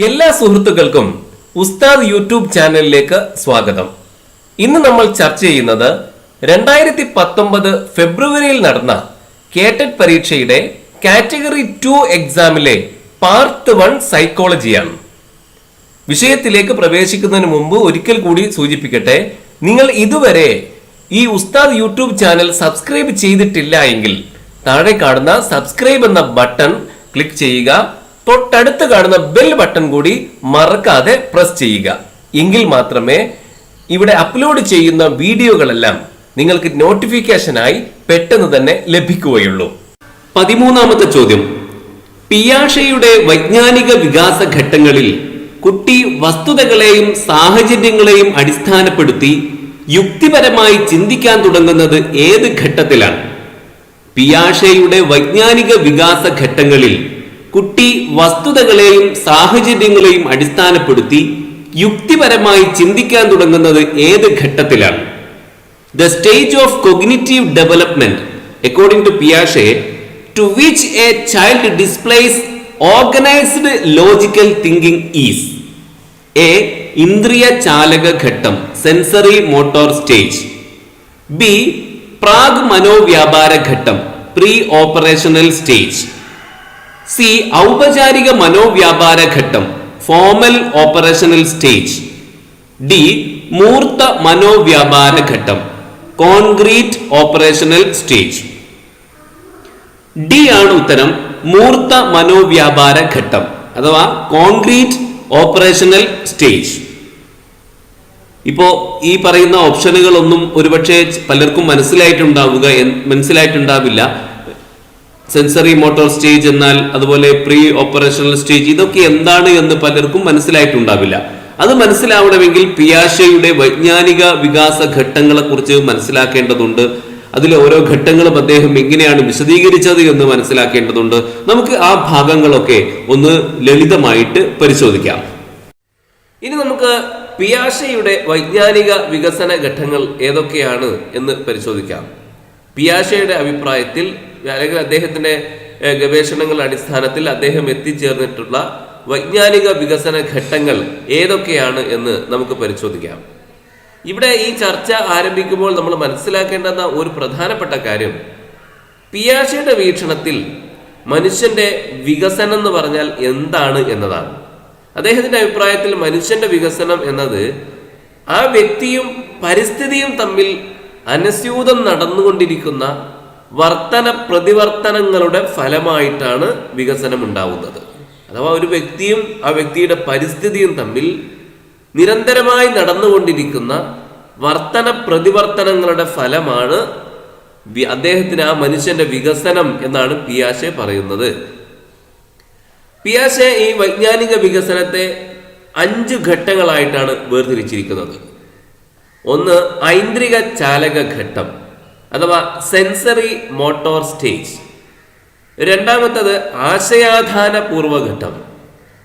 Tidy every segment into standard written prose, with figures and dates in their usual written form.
എല്ലാ സുഹൃത്തുക്കൾക്കും ഉസ്താദ് യൂട്യൂബ് ചാനലിലേക്ക് സ്വാഗതം. ഇന്ന് നമ്മൾ ചർച്ച ചെയ്യുന്നത് 2019 ഫെബ്രുവരിയിൽ നടന്ന കേറ്റഡ് പരീക്ഷയുടെ കാറ്റഗറി 2 എക്സാമിലെ പാർട്ട് 1 സൈക്കോളജിയാണ്. വിഷയത്തിലേക്ക് പ്രവേശിക്കുന്നതിന് മുമ്പ് ഒരിക്കൽ കൂടി സൂചിപ്പിക്കട്ടെ, നിങ്ങൾ ഇതുവരെ ഈ ഉസ്താദ് യൂട്യൂബ് ചാനൽ സബ്സ്ക്രൈബ് ചെയ്തിട്ടില്ല എങ്കിൽ താഴെ കാണുന്ന സബ്സ്ക്രൈബ് എന്ന ബട്ടൺ ക്ലിക്ക് ചെയ്യുക. തൊട്ടടുത്ത് കാണുന്ന ബെൽ ബട്ടൺ കൂടി മറക്കാതെ പ്രസ് ചെയ്യുക. എങ്കിൽ മാത്രമേ ഇവിടെ അപ്ലോഡ് ചെയ്യുന്ന വീഡിയോകളെല്ലാം നിങ്ങൾക്ക് നോട്ടിഫിക്കേഷനായി പെട്ടെന്ന് തന്നെ ലഭിക്കുകയുള്ളൂ. 13ാമത്തെ ചോദ്യം. പിയാഷെയുടെ വൈജ്ഞാനിക വികാസ ഘട്ടങ്ങളിൽ കുട്ടി വസ്തുതകളെയും സാഹചര്യങ്ങളെയും അടിസ്ഥാനപ്പെടുത്തി യുക്തിപരമായി ചിന്തിക്കാൻ തുടങ്ങുന്നത് ഏത് ഘട്ടത്തിലാണ്? പിയാഷെയുടെ വൈജ്ഞാനിക വികാസ ഘട്ടങ്ങളിൽ കുട്ടി വസ്തുതകളെയും സാഹചര്യങ്ങളെയും അടിസ്ഥാനപ്പെടുത്തി യുക്തിപരമായി ചിന്തിക്കാൻ തുടങ്ങുന്നത് ഏത് ഘട്ടത്തിലാണ്? The stage of cognitive development according to പിയാഷെ to which a child displays organised logical thinking is A. ഇന്ദ്രിയ ചാലക ഘട്ടം സെൻസറി മോട്ടോർ സ്റ്റേജ്, ബി. പ്രാഗ് മനോവ്യാപാര ഘട്ടം പ്രീ ഓപ്പറേഷണൽ സ്റ്റേജ്, സി. ഔപചാരിക മനോവ്യാപാര ഘട്ടം ഫോർമൽ ഓപ്പറേഷണൽ സ്റ്റേജ്, ഡി. മൂർത്ത മനോവ്യാപാര ഘട്ടം കോൺക്രീറ്റ് ഓപ്പറേഷണൽ സ്റ്റേജ്. ഡി ആണ് ഉത്തരം, മൂർത്ത മനോവ്യാപാര ഘട്ടം അഥവാ കോൺക്രീറ്റ് ഓപ്പറേഷണൽ സ്റ്റേജ്. ഇപ്പോ ഈ പറയുന്ന ഓപ്ഷനുകളൊന്നും ഒരുപക്ഷെ പലർക്കും മനസ്സിലായിട്ടുണ്ടാവില്ല. സെൻസറി മോട്ടോർ സ്റ്റേജ് എന്നാൽ, അതുപോലെ പ്രീ ഓപ്പറേഷണൽ സ്റ്റേജ്, ഇതൊക്കെ എന്താണ് എന്ന് പലർക്കും മനസ്സിലായിട്ടുണ്ടാവില്ല. അത് മനസ്സിലാവണമെങ്കിൽ പിയാഷെയുടെ വൈജ്ഞാനിക വികാസ ഘട്ടങ്ങളെ കുറിച്ച് മനസ്സിലാക്കേണ്ടതുണ്ട്. അതിലെ ഓരോ ഘട്ടങ്ങളും അദ്ദേഹം എങ്ങനെയാണ് വിശദീകരിച്ചത് എന്ന് മനസ്സിലാക്കേണ്ടതുണ്ട്. നമുക്ക് ആ ഭാഗങ്ങളൊക്കെ ഒന്ന് ലളിതമായിട്ട് പരിശോധിക്കാം. ഇനി നമുക്ക് പിയാഷെയുടെ വൈജ്ഞാനിക വികസന ഘട്ടങ്ങൾ ഏതൊക്കെയാണ് എന്ന് പരിശോധിക്കാം. പിയാഷെയുടെ അഭിപ്രായത്തിൽ അല്ലെങ്കിൽ അദ്ദേഹത്തിന്റെ ഗവേഷണങ്ങളുടെ അടിസ്ഥാനത്തിൽ അദ്ദേഹം എത്തിച്ചേർന്നിട്ടുള്ള വൈജ്ഞാനിക വികസന ഘട്ടങ്ങൾ ഏതൊക്കെയാണ് എന്ന് നമുക്ക് പരിശോധിക്കാം. ഇവിടെ ഈ ചർച്ച ആരംഭിക്കുമ്പോൾ നമ്മൾ മനസ്സിലാക്കേണ്ടുന്ന ഒരു പ്രധാനപ്പെട്ട കാര്യം, പിയാഷെയുടെ വീക്ഷണത്തിൽ മനുഷ്യന്റെ വികസനം എന്ന് പറഞ്ഞാൽ എന്താണ് എന്നതാണ്. അദ്ദേഹത്തിന്റെ അഭിപ്രായത്തിൽ മനുഷ്യന്റെ വികസനം എന്നത് ആ വ്യക്തിയും പരിസ്ഥിതിയും തമ്മിൽ അനുസ്യൂതം നടന്നുകൊണ്ടിരിക്കുന്ന വർത്തന പ്രതിവർത്തനങ്ങളുടെ ഫലമായിട്ടാണ് വികസനം ഉണ്ടാവുന്നത്. അഥവാ ഒരു വ്യക്തിയും ആ വ്യക്തിയുടെ പരിസ്ഥിതിയും തമ്മിൽ നിരന്തരമായി നടന്നുകൊണ്ടിരിക്കുന്ന വർത്തന പ്രതിവർത്തനങ്ങളുടെ ഫലമാണ് അദ്ദേഹത്തിന് ആ മനുഷ്യന്റെ വികസനം എന്നാണ് പിയാഷെ പറയുന്നത്. പിയാഷെ ഈ വൈജ്ഞാനിക വികസനത്തെ 5 ഘട്ടങ്ങളായിട്ടാണ് വേർതിരിച്ചിരിക്കുന്നത്. ഒന്ന്, ഐന്ദ്രിക ചാലക ഘട്ടം അഥവാ സെൻസറി മോട്ടോർ സ്റ്റേജ്. രണ്ടാമത്തത് ആശയാധാന പൂർവഘട്ടം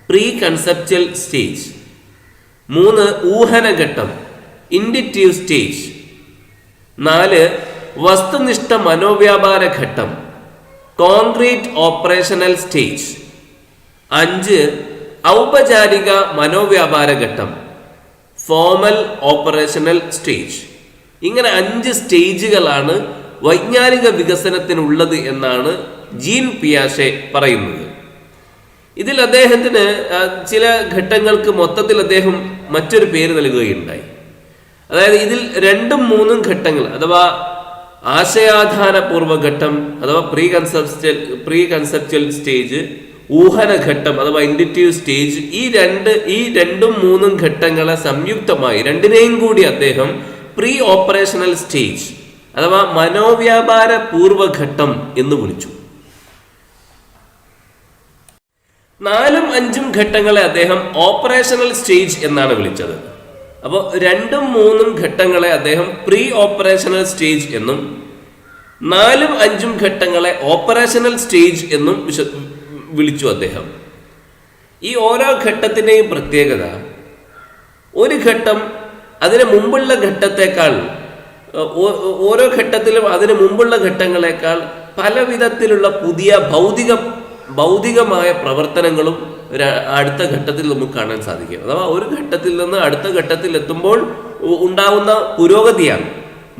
പ്രീ കൺസെപ്ച്വൽ സ്റ്റേജ്. 3, ഊഹനഘട്ടം ഇൻഡ്യൂറ്റീവ് സ്റ്റേജ്. 4, വസ്തുനിഷ്ഠ മനോവ്യാപാര ഘട്ടം കോൺക്രീറ്റ് ഓപ്പറേഷണൽ സ്റ്റേജ്. 5, ഔപചാരിക മനോവ്യാപാര ഘട്ടം ഫോർമൽ ഓപ്പറേഷണൽ സ്റ്റേജ്. ഇങ്ങനെ 5 സ്റ്റേജുകളാണ് വൈജ്ഞാനിക വികസനത്തിനുള്ളത് എന്നാണ് ജീൻ പിയാഷെ പറയുന്നത്. ഇതിൽ അദ്ദേഹത്തിന് ചില ഘട്ടങ്ങൾക്ക് മൊത്തത്തിൽ അദ്ദേഹം മറ്റൊരു പേര് നൽകുകയുണ്ടായി. അതായത് ഇതിൽ 2ഉം 3ഉം ഘട്ടങ്ങൾ അഥവാ ആശയാധാന പൂർവഘട്ടം അഥവാ പ്രീ കൺസെപ്ച്വൽ സ്റ്റേജ്, ഊഹനഘട്ടം അഥവാ ഇൻഡ്യൂറ്റീവ് സ്റ്റേജ്, ഈ 2ഉം 3ഉം ഘട്ടങ്ങളെ സംയുക്തമായി രണ്ടിനെയും കൂടി അദ്ദേഹം പ്രീ ഓപ്പറേഷണൽ സ്റ്റേജ് അഥവാ മനോവ്യാപാര പൂർവഘട്ടം എന്ന് വിളിച്ചു. 4ഉം 5ഉം ഘട്ടങ്ങളെ അദ്ദേഹം ഓപ്പറേഷണൽ സ്റ്റേജ് എന്നാണ് വിളിച്ചത്. അപ്പോൾ 2ഉം 3ഉം ഘട്ടങ്ങളെ അദ്ദേഹം പ്രീ ഓപ്പറേഷണൽ സ്റ്റേജ് എന്നും 4ഉം 5ഉം ഘട്ടങ്ങളെ ഓപ്പറേഷണൽ സ്റ്റേജ് എന്നും വിളിച്ചു അദ്ദേഹം. ഈ ഓരോ ഘട്ടത്തിൻ്റെയും പ്രത്യേകത, ഒരു ഘട്ടം അതിന് മുമ്പുള്ള ഘട്ടത്തെക്കാൾ, ഓരോ ഘട്ടത്തിലും അതിന് മുമ്പുള്ള ഘട്ടങ്ങളെക്കാൾ പല വിധത്തിലുള്ള പുതിയ ഭൗതിക ഭൗതികമായ പ്രവർത്തനങ്ങളും അടുത്ത ഘട്ടത്തിൽ നമുക്ക് കാണാൻ സാധിക്കും. അഥവാ ഒരു ഘട്ടത്തിൽ നിന്ന് അടുത്ത ഘട്ടത്തിൽ എത്തുമ്പോൾ ഉണ്ടാവുന്ന പുരോഗതിയാണ്.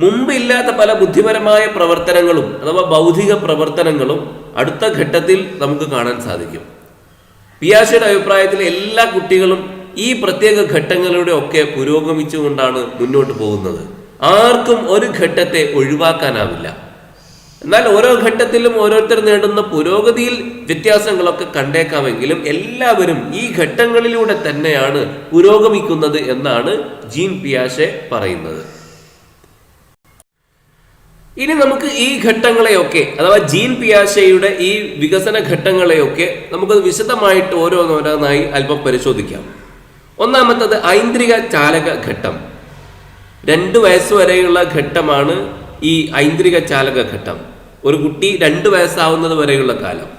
മുമ്പില്ലാത്ത പല ബുദ്ധിപരമായ പ്രവർത്തനങ്ങളും അഥവാ ഭൗതിക പ്രവർത്തനങ്ങളും അടുത്ത ഘട്ടത്തിൽ നമുക്ക് കാണാൻ സാധിക്കും. പിയാഷെയുടെ അഭിപ്രായത്തിൽ എല്ലാ കുട്ടികളും ഈ പ്രത്യേക ഘട്ടങ്ങളിലൂടെ ഒക്കെ പുരോഗമിച്ചുകൊണ്ടാണ് മുന്നോട്ട് പോകുന്നത്. ആർക്കും ഒരു ഘട്ടത്തെ ഒഴിവാക്കാനാവില്ല. എന്നാൽ ഓരോ ഘട്ടത്തിലും ഓരോരുത്തർ നേടുന്ന പുരോഗതിയിൽ വ്യത്യാസങ്ങളൊക്കെ കണ്ടേക്കാമെങ്കിലും എല്ലാവരും ഈ ഘട്ടങ്ങളിലൂടെ തന്നെയാണ് പുരോഗമിക്കുന്നത് എന്നാണ് ജീൻ പിയാഷെ പറയുന്നത്. ഇനി നമുക്ക് ഈ ഘട്ടങ്ങളെയൊക്കെ അഥവാ ജീൻ പിയാഷെയുടെ ഈ വികസന ഘട്ടങ്ങളെയൊക്കെ നമുക്ക് വിശദമായിട്ട് ഓരോന്നോരോന്നായി അല്പം പരിശോധിക്കാം. ഒന്നാമത്തത് ഐന്ദ്രിക ചാലക ഘട്ടം. 2 വയസ്സ് വരെയുള്ള ഘട്ടമാണ് ഈ ഐന്ദ്രിക ചാലക ഘട്ടം. ഒരു കുട്ടി 2 വയസ്സാവുന്നത് വരെയുള്ള കാലം.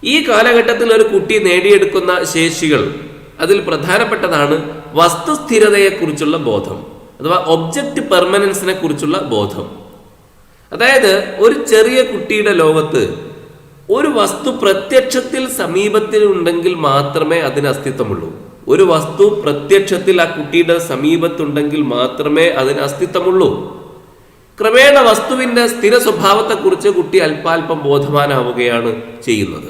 ഈ കാലഘട്ടത്തിൽ ഒരു കുട്ടി നേടിയെടുക്കുന്ന ശേഷികൾ അതിൽ പ്രധാനപ്പെട്ടതാണ് വസ്തുസ്ഥിരതയെക്കുറിച്ചുള്ള ബോധം അഥവാ ഒബ്ജക്റ്റ് പെർമനൻസിനെ കുറിച്ചുള്ള ബോധം. അതായത് ഒരു ചെറിയ കുട്ടിയുടെ ലോകത്ത് ഒരു വസ്തു പ്രത്യക്ഷത്തിൽ സമീപത്തിൽ ഉണ്ടെങ്കിൽ മാത്രമേ അതിന് അസ്തിത്വമുള്ളൂ. ഒരു വസ്തു പ്രത്യക്ഷത്തിൽ ആ കുട്ടിയുടെ സമീപത്തുണ്ടെങ്കിൽ മാത്രമേ അതിന് അസ്തിത്വമുള്ളൂ. ക്രമേണ വസ്തുവിന്റെ സ്ഥിര സ്വഭാവത്തെക്കുറിച്ച് കുട്ടി അല്പാൽപം ബോധവാനാവുകയാണ് ചെയ്യുന്നത്.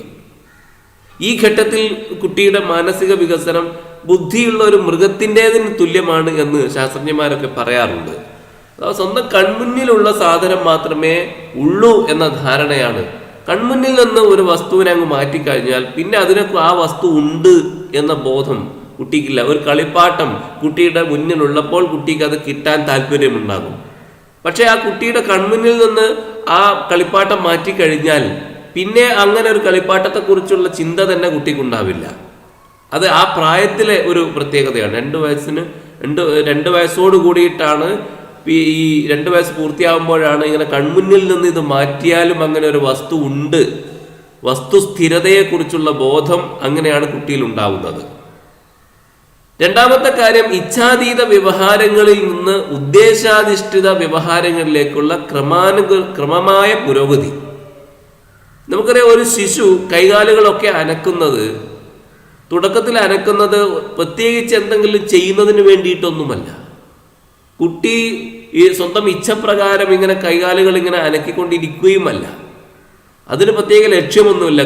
ഈ ഘട്ടത്തിൽ കുട്ടിയുടെ മാനസിക വികസനം ബുദ്ധിയുള്ള ഒരു മൃഗത്തിൻ്റെതിന് തുല്യമാണ് എന്ന് ശാസ്ത്രജ്ഞന്മാരൊക്കെ പറയാറുണ്ട്. സ്വന്തം കൺമുന്നിലുള്ള സാധനം മാത്രമേ ഉള്ളൂ എന്ന ധാരണയാണ്. കൺമുന്നിൽ നിന്ന് ഒരു വസ്തുവിനെ അങ്ങ് മാറ്റിക്കഴിഞ്ഞാൽ പിന്നെ അതിനൊക്കെ ആ വസ്തു ഉണ്ട് എന്ന ബോധം കുട്ടിക്കില്ല. ഒരു കളിപ്പാട്ടം കുട്ടിയുടെ മുന്നിലുള്ളപ്പോൾ കുട്ടിക്ക് അത് കിട്ടാൻ താല്പര്യമുണ്ടാകും. പക്ഷെ ആ കുട്ടിയുടെ കൺമുന്നിൽ നിന്ന് ആ കളിപ്പാട്ടം മാറ്റിക്കഴിഞ്ഞാൽ പിന്നെ അങ്ങനെ ഒരു കളിപ്പാട്ടത്തെക്കുറിച്ചുള്ള ചിന്ത തന്നെ കുട്ടിക്കുണ്ടാവില്ല. അത് ആ പ്രായത്തിലെ ഒരു പ്രത്യേകതയാണ്. 2 വയസ്സോട് കൂടിയിട്ടാണ് ഈ 2 വയസ്സ് പൂർത്തിയാകുമ്പോഴാണ് ഇങ്ങനെ കൺമുന്നിൽ നിന്ന് ഇത് മാറ്റിയാലും അങ്ങനെ ഒരു വസ്തു ഉണ്ട്, വസ്തുസ്ഥിരതയെക്കുറിച്ചുള്ള ബോധം അങ്ങനെയാണ് കുട്ടിയിൽ ഉണ്ടാവുന്നത്. രണ്ടാമത്തെ കാര്യം ഇച്ഛാതീത വ്യവഹാരങ്ങളിൽ നിന്ന് ഉദ്ദേശാധിഷ്ഠിത വ്യവഹാരങ്ങളിലേക്കുള്ള ക്രമമായ പുരോഗതി. നമുക്കറിയാം, ഒരു ശിശു കൈകാലുകളൊക്കെ അനക്കുന്നത് തുടക്കത്തിൽ അനക്കുന്നത് പ്രത്യേകിച്ച് എന്തെങ്കിലും ചെയ്യുന്നതിന് വേണ്ടിയിട്ടൊന്നുമല്ല. കുട്ടി ഈ സ്വന്തം ഇച്ഛപ്രകാരം ഇങ്ങനെ കൈകാലുകൾ ഇങ്ങനെ അനക്കിക്കൊണ്ടിരിക്കുകയുമല്ല. അതിന് പ്രത്യേക ലക്ഷ്യമൊന്നുമില്ല.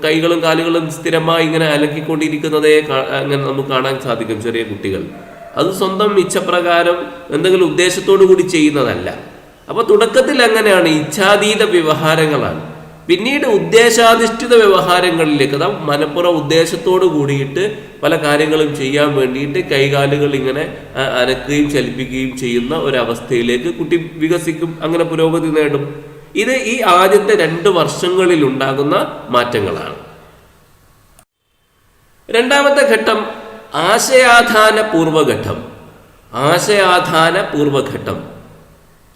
കൈകളും കാലുകളും സ്ഥിരമായി ഇങ്ങനെ അലക്കിക്കൊണ്ടിരിക്കുന്നതേ അങ്ങനെ നമുക്ക് കാണാൻ സാധിക്കും ചെറിയ കുട്ടികൾ. അത് സ്വന്തം ഇച്ഛപ്രകാരം എന്തെങ്കിലും ഉദ്ദേശത്തോടു കൂടി ചെയ്യുന്നതല്ല. അപ്പൊ തുടക്കത്തിൽ അങ്ങനെയാണ്, ഇച്ഛാതീത വ്യവഹാരങ്ങളാണ്. പിന്നീട് ഉദ്ദേശാധിഷ്ഠിത വ്യവഹാരങ്ങളിലേക്ക്, അതാ മനപ്പുറം ഉദ്ദേശത്തോട് കൂടിയിട്ട് പല കാര്യങ്ങളും ചെയ്യാൻ വേണ്ടിയിട്ട് കൈകാലുകൾ ഇങ്ങനെ അനക്കുകയും ചലിപ്പിക്കുകയും ചെയ്യുന്ന ഒരവസ്ഥയിലേക്ക് കുട്ടി വികസിക്കും, അങ്ങനെ പുരോഗതി നേടും. ഇത് ഈ ആദ്യത്തെ 2 വർഷങ്ങളിൽ ഉണ്ടാകുന്ന മാറ്റങ്ങളാണ്. രണ്ടാമത്തെ ഘട്ടം ആശയാധാന പൂർവഘട്ടം.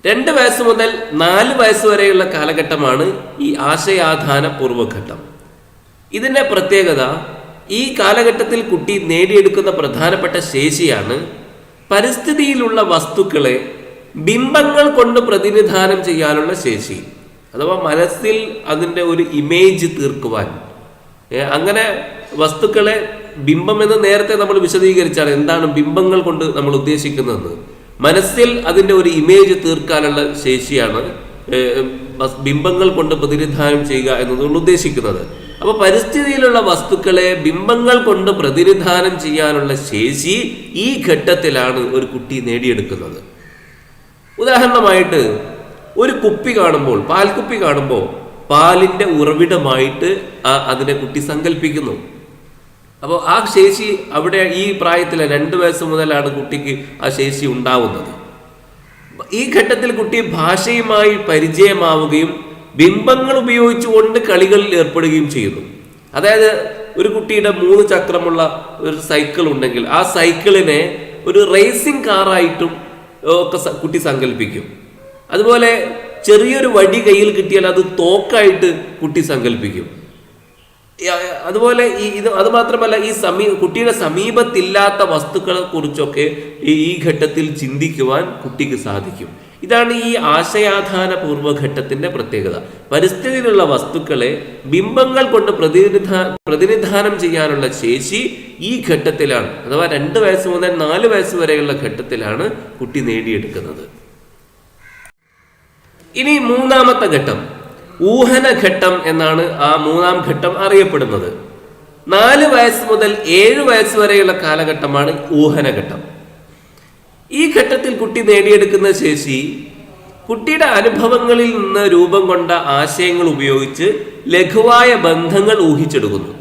2 വയസ്സ് മുതൽ 4 വയസ്സ് വരെയുള്ള കാലഘട്ടമാണ് ഈ ആശയാധാന പൂർവഘട്ടം. ഇതിൻ്റെ പ്രത്യേകത, ഈ കാലഘട്ടത്തിൽ കുട്ടി നേടിയെടുക്കുന്ന പ്രധാനപ്പെട്ട ശേഷിയാണ് പരിസ്ഥിതിയിലുള്ള വസ്തുക്കളെ ബിംബങ്ങൾ കൊണ്ട് പ്രതിനിധാനം ചെയ്യാനുള്ള ശേഷി. അഥവാ മനസ്സിൽ അതിൻ്റെ ഒരു ഇമേജ് തീർക്കുവാൻ. അങ്ങനെ വസ്തുക്കളെ ബിംബം എന്ന് നേരത്തെ നമ്മൾ വിശദീകരിച്ചാണ് എന്താണ് ബിംബങ്ങൾ കൊണ്ട് നമ്മൾ ഉദ്ദേശിക്കുന്നത്. മനസ്സിൽ അതിൻ്റെ ഒരു ഇമേജ് തീർക്കാനുള്ള ശേഷിയാണ് ബിംബങ്ങൾ കൊണ്ട് പ്രതിനിധാനം ചെയ്യുക എന്നതുകൊണ്ട് ഉദ്ദേശിക്കുന്നത്. അപ്പോൾ പരിസ്ഥിതിയിലുള്ള വസ്തുക്കളെ ബിംബങ്ങൾ കൊണ്ട് പ്രതിനിധാനം ചെയ്യാനുള്ള ശേഷി ഈ ഘട്ടത്തിലാണ് ഒരു കുട്ടി നേടിയെടുക്കുന്നത്. ഉദാഹരണമായിട്ട് ഒരു കുപ്പി കാണുമ്പോൾ, പാൽക്കുപ്പി കാണുമ്പോൾ പാലിൻ്റെ ഉറവിടമായിട്ട് അതിനെ കുട്ടി സങ്കല്പിക്കുന്നു. അപ്പോൾ ആ ശേഷി അവിടെ ഈ പ്രായത്തിലെ 2 വയസ്സ് മുതലാണ് കുട്ടിക്ക് ആ ശേഷി ഉണ്ടാവുന്നത്. ഈ ഘട്ടത്തിൽ കുട്ടി ഭാഷയുമായി പരിചയമാവുകയും ബിംബങ്ങൾ ഉപയോഗിച്ചുകൊണ്ട് കളികളിൽ ഏർപ്പെടുകയും ചെയ്യുന്നു. അതായത് ഒരു കുട്ടിയുടെ 3 ചക്രമുള്ള ഒരു സൈക്കിൾ ഉണ്ടെങ്കിൽ ആ സൈക്കിളിനെ ഒരു റേസിംഗ് കാറായിട്ടും ഒക്കെ കുട്ടി സങ്കല്പിക്കും. അതുപോലെ ചെറിയൊരു വടി കയ്യിൽ കിട്ടിയാൽ അത് തോക്കായിട്ട് കുട്ടി സങ്കല്പിക്കും. അതുപോലെ അത് മാത്രമല്ല, കുട്ടിയുടെ സമീപത്തില്ലാത്ത വസ്തുക്കളെ കുറിച്ചൊക്കെ ഈ ഘട്ടത്തിൽ ചിന്തിക്കുവാൻ കുട്ടിക്ക് സാധിക്കും. ഇതാണ് ഈ ആശയാധാന പൂർവ്വഘട്ടത്തിന്റെ പ്രത്യേകത. പരിസ്ഥിതിയിലുള്ള വസ്തുക്കളെ ബിംബങ്ങൾ കൊണ്ട് പ്രതിനിധാനം ചെയ്യാനുള്ള ശേഷി ഈ ഘട്ടത്തിലാണ്, അഥവാ 2 വയസ്സ് മുതൽ 4 വയസ്സ് വരെയുള്ള ഘട്ടത്തിലാണ് കുട്ടി നേടിയെടുക്കുന്നത്. ഇനി 3ാമത്തെ ഘട്ടം ഊഹനഘട്ടം എന്നാണ് ആ 3ാം ഘട്ടം അറിയപ്പെടുന്നത്. 4 വയസ്സ് മുതൽ 7 വയസ്സ് വരെയുള്ള കാലഘട്ടമാണ് ഊഹനഘട്ടം. ഈ ഘട്ടത്തിൽ കുട്ടി നേടിയെടുക്കുന്ന ശേഷി കുട്ടിയുടെ അനുഭവങ്ങളിൽ നിന്ന് രൂപം കൊണ്ട ആശയങ്ങൾ ഉപയോഗിച്ച് ലഘുവായ ബന്ധങ്ങൾ ഊഹിച്ചെടുക്കുന്നു.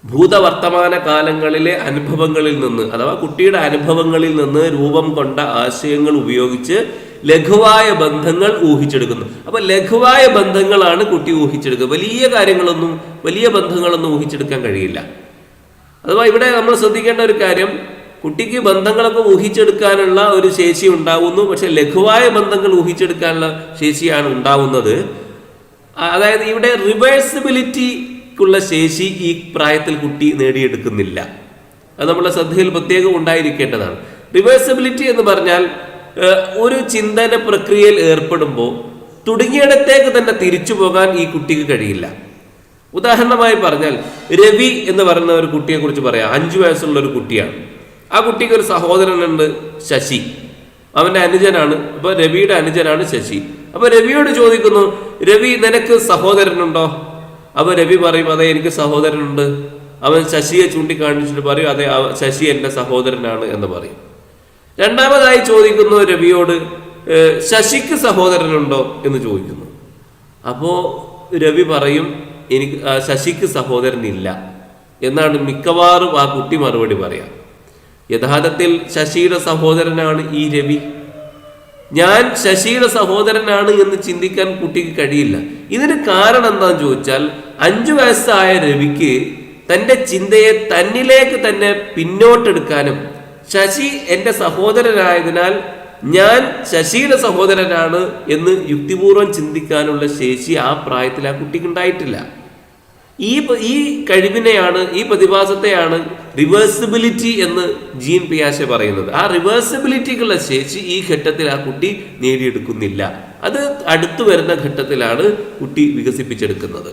ഭൂതവർത്തമാന കാലങ്ങളിലെ അനുഭവങ്ങളിൽ നിന്ന്, അഥവാ കുട്ടിയുടെ അനുഭവങ്ങളിൽ നിന്ന് രൂപം കൊണ്ട ആശയങ്ങൾ ഉപയോഗിച്ച് ലഘുവായ ബന്ധങ്ങൾ ഊഹിച്ചെടുക്കുന്നു. അപ്പൊ ലഘുവായ ബന്ധങ്ങളാണ് കുട്ടി ഊഹിച്ചെടുക്കുക. വലിയ ബന്ധങ്ങളൊന്നും ഊഹിച്ചെടുക്കാൻ കഴിയില്ല. അഥവാ ഇവിടെ നമ്മൾ ശ്രദ്ധിക്കേണ്ട ഒരു കാര്യം, കുട്ടിക്ക് ബന്ധങ്ങളൊക്കെ ഊഹിച്ചെടുക്കാനുള്ള ഒരു ശേഷി ഉണ്ടാവുന്നു, പക്ഷെ ലഘുവായ ബന്ധങ്ങൾ ഊഹിച്ചെടുക്കാനുള്ള ശേഷിയാണ് ഉണ്ടാവുന്നത്. അതായത് ഇവിടെ റിവേഴ്സിബിലിറ്റിക്കുള്ള ശേഷി ഈ പ്രായത്തിൽ കുട്ടി നേടിയെടുക്കുന്നില്ല. അത് നമ്മുടെ ശ്രദ്ധയിൽ പ്രത്യേകം ഉണ്ടായിരിക്കേണ്ടതാണ്. റിവേഴ്സിബിലിറ്റി എന്ന് പറഞ്ഞാൽ ഒരു ചിന്തന പ്രക്രിയയിൽ ഏർപ്പെടുമ്പോൾ തുടങ്ങിയിടത്തേക്ക് തന്നെ തിരിച്ചു പോകാൻ ഈ കുട്ടിക്ക് കഴിയില്ല. ഉദാഹരണമായി പറഞ്ഞാൽ, രവി എന്ന് പറയുന്ന ഒരു കുട്ടിയെ കുറിച്ച് പറയാം. 5 വയസ്സുള്ള ഒരു കുട്ടിയാണ്. ആ കുട്ടിക്ക് ഒരു സഹോദരനുണ്ട്, ശശി. അവന്റെ അനുജനാണ്. അപ്പൊ രവിയുടെ അനുജനാണ് ശശി. അപ്പൊ രവിയോട് ചോദിക്കുന്നു, രവി നിനക്ക് സഹോദരനുണ്ടോ? അപ്പൊ രവി പറയും, അതെ എനിക്ക് സഹോദരനുണ്ട്. അവൻ ശശിയെ ചൂണ്ടിക്കാണിച്ചിട്ട് പറയും, അതെ ശശി എന്റെ സഹോദരനാണ് എന്ന് പറയും. രണ്ടാമതായി ചോദിക്കുന്നു രവിയോട്, ശശിക്ക് സഹോദരനുണ്ടോ എന്ന് ചോദിക്കുന്നു. അപ്പോ രവി പറയും, എനിക്ക് ശശിക്ക് സഹോദരനില്ല എന്നാണ് മിക്കവാറും ആ കുട്ടി മറുപടി പറയാം. യഥാർത്ഥത്തിൽ ശശിയുടെ സഹോദരനാണ് ഈ രവി. ഞാൻ ശശിയുടെ സഹോദരനാണ് എന്ന് ചിന്തിക്കാൻ കുട്ടിക്ക് കഴിയില്ല. ഇതിന് കാരണം എന്താണെന്ന് ചോദിച്ചാൽ, 5 വയസ്സായ രവിക്ക് തൻ്റെ ചിന്തയെ തന്നിലേക്ക് തന്നെ പിന്നോട്ടെടുക്കാനും ശശി എൻ്റെ സഹോദരനായതിനാൽ ഞാൻ ശശിയുടെ സഹോദരനാണ് എന്ന് യുക്തിപൂർവ്വം ചിന്തിക്കാനുള്ള ശേഷി ആ പ്രായത്തിൽ ആ കുട്ടിക്ക് ഉണ്ടായിട്ടില്ല. ഈ കഴിവിനെയാണ്, ഈ പ്രതിഭാസത്തെയാണ് റിവേഴ്സിബിലിറ്റി എന്ന് ജീൻ പിയാഷെ പറയുന്നത്. ആ റിവേഴ്സിബിലിറ്റിക്കുള്ള ശേഷി ഈ ഘട്ടത്തിൽ ആ കുട്ടി നേടിയെടുക്കുന്നില്ല. അത് അടുത്തു വരുന്ന ഘട്ടത്തിലാണ് കുട്ടി വികസിപ്പിച്ചെടുക്കുന്നത്.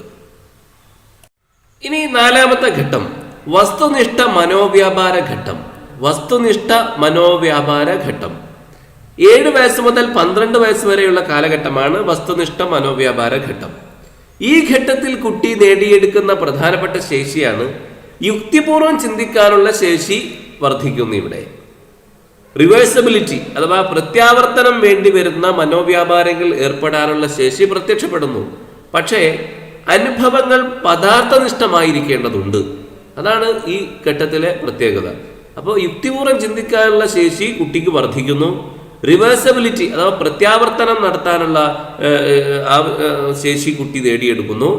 ഇനി 4ാമത്തെ ഘട്ടം വസ്തുനിഷ്ഠ മനോവ്യാപാര ഘട്ടം. വസ്തുനിഷ്ഠ മനോവ്യാപാര ഘട്ടം 7 വയസ്സ് മുതൽ 12 വയസ്സ് വരെയുള്ള കാലഘട്ടമാണ് വസ്തുനിഷ്ഠ മനോവ്യാപാര ഘട്ടം. ഈ ഘട്ടത്തിൽ കുട്ടി നേടിയെടുക്കുന്ന പ്രധാനപ്പെട്ട ശേഷിയാണ് യുക്തിപൂർവ്വം ചിന്തിക്കാനുള്ള ശേഷി വർദ്ധിക്കുന്നു. ഇവിടെ റിവേഴ്സിബിലിറ്റി അഥവാ പ്രത്യാവർത്തനം വേണ്ടി വരുന്ന മനോവ്യാപാരങ്ങൾ ഏർപ്പെടാനുള്ള ശേഷി പ്രത്യക്ഷപ്പെടുന്നു. പക്ഷേ അനുഭവങ്ങൾ പദാർത്ഥനിഷ്ഠമായിരിക്കേണ്ടതുണ്ട്. അതാണ് ഈ ഘട്ടത്തിലെ പ്രത്യേകത. അപ്പോൾ യുക്തിപൂർവ്വം ചിന്തിക്കാനുള്ള ശേഷി കുട്ടിക്ക് വർദ്ധിക്കുന്നു. റിവേഴ്സിബിലിറ്റി അഥവാ പ്രത്യാവർത്തനം നടത്താനുള്ള ശേഷി കുട്ടി നേടിയെടുക്കുന്നു.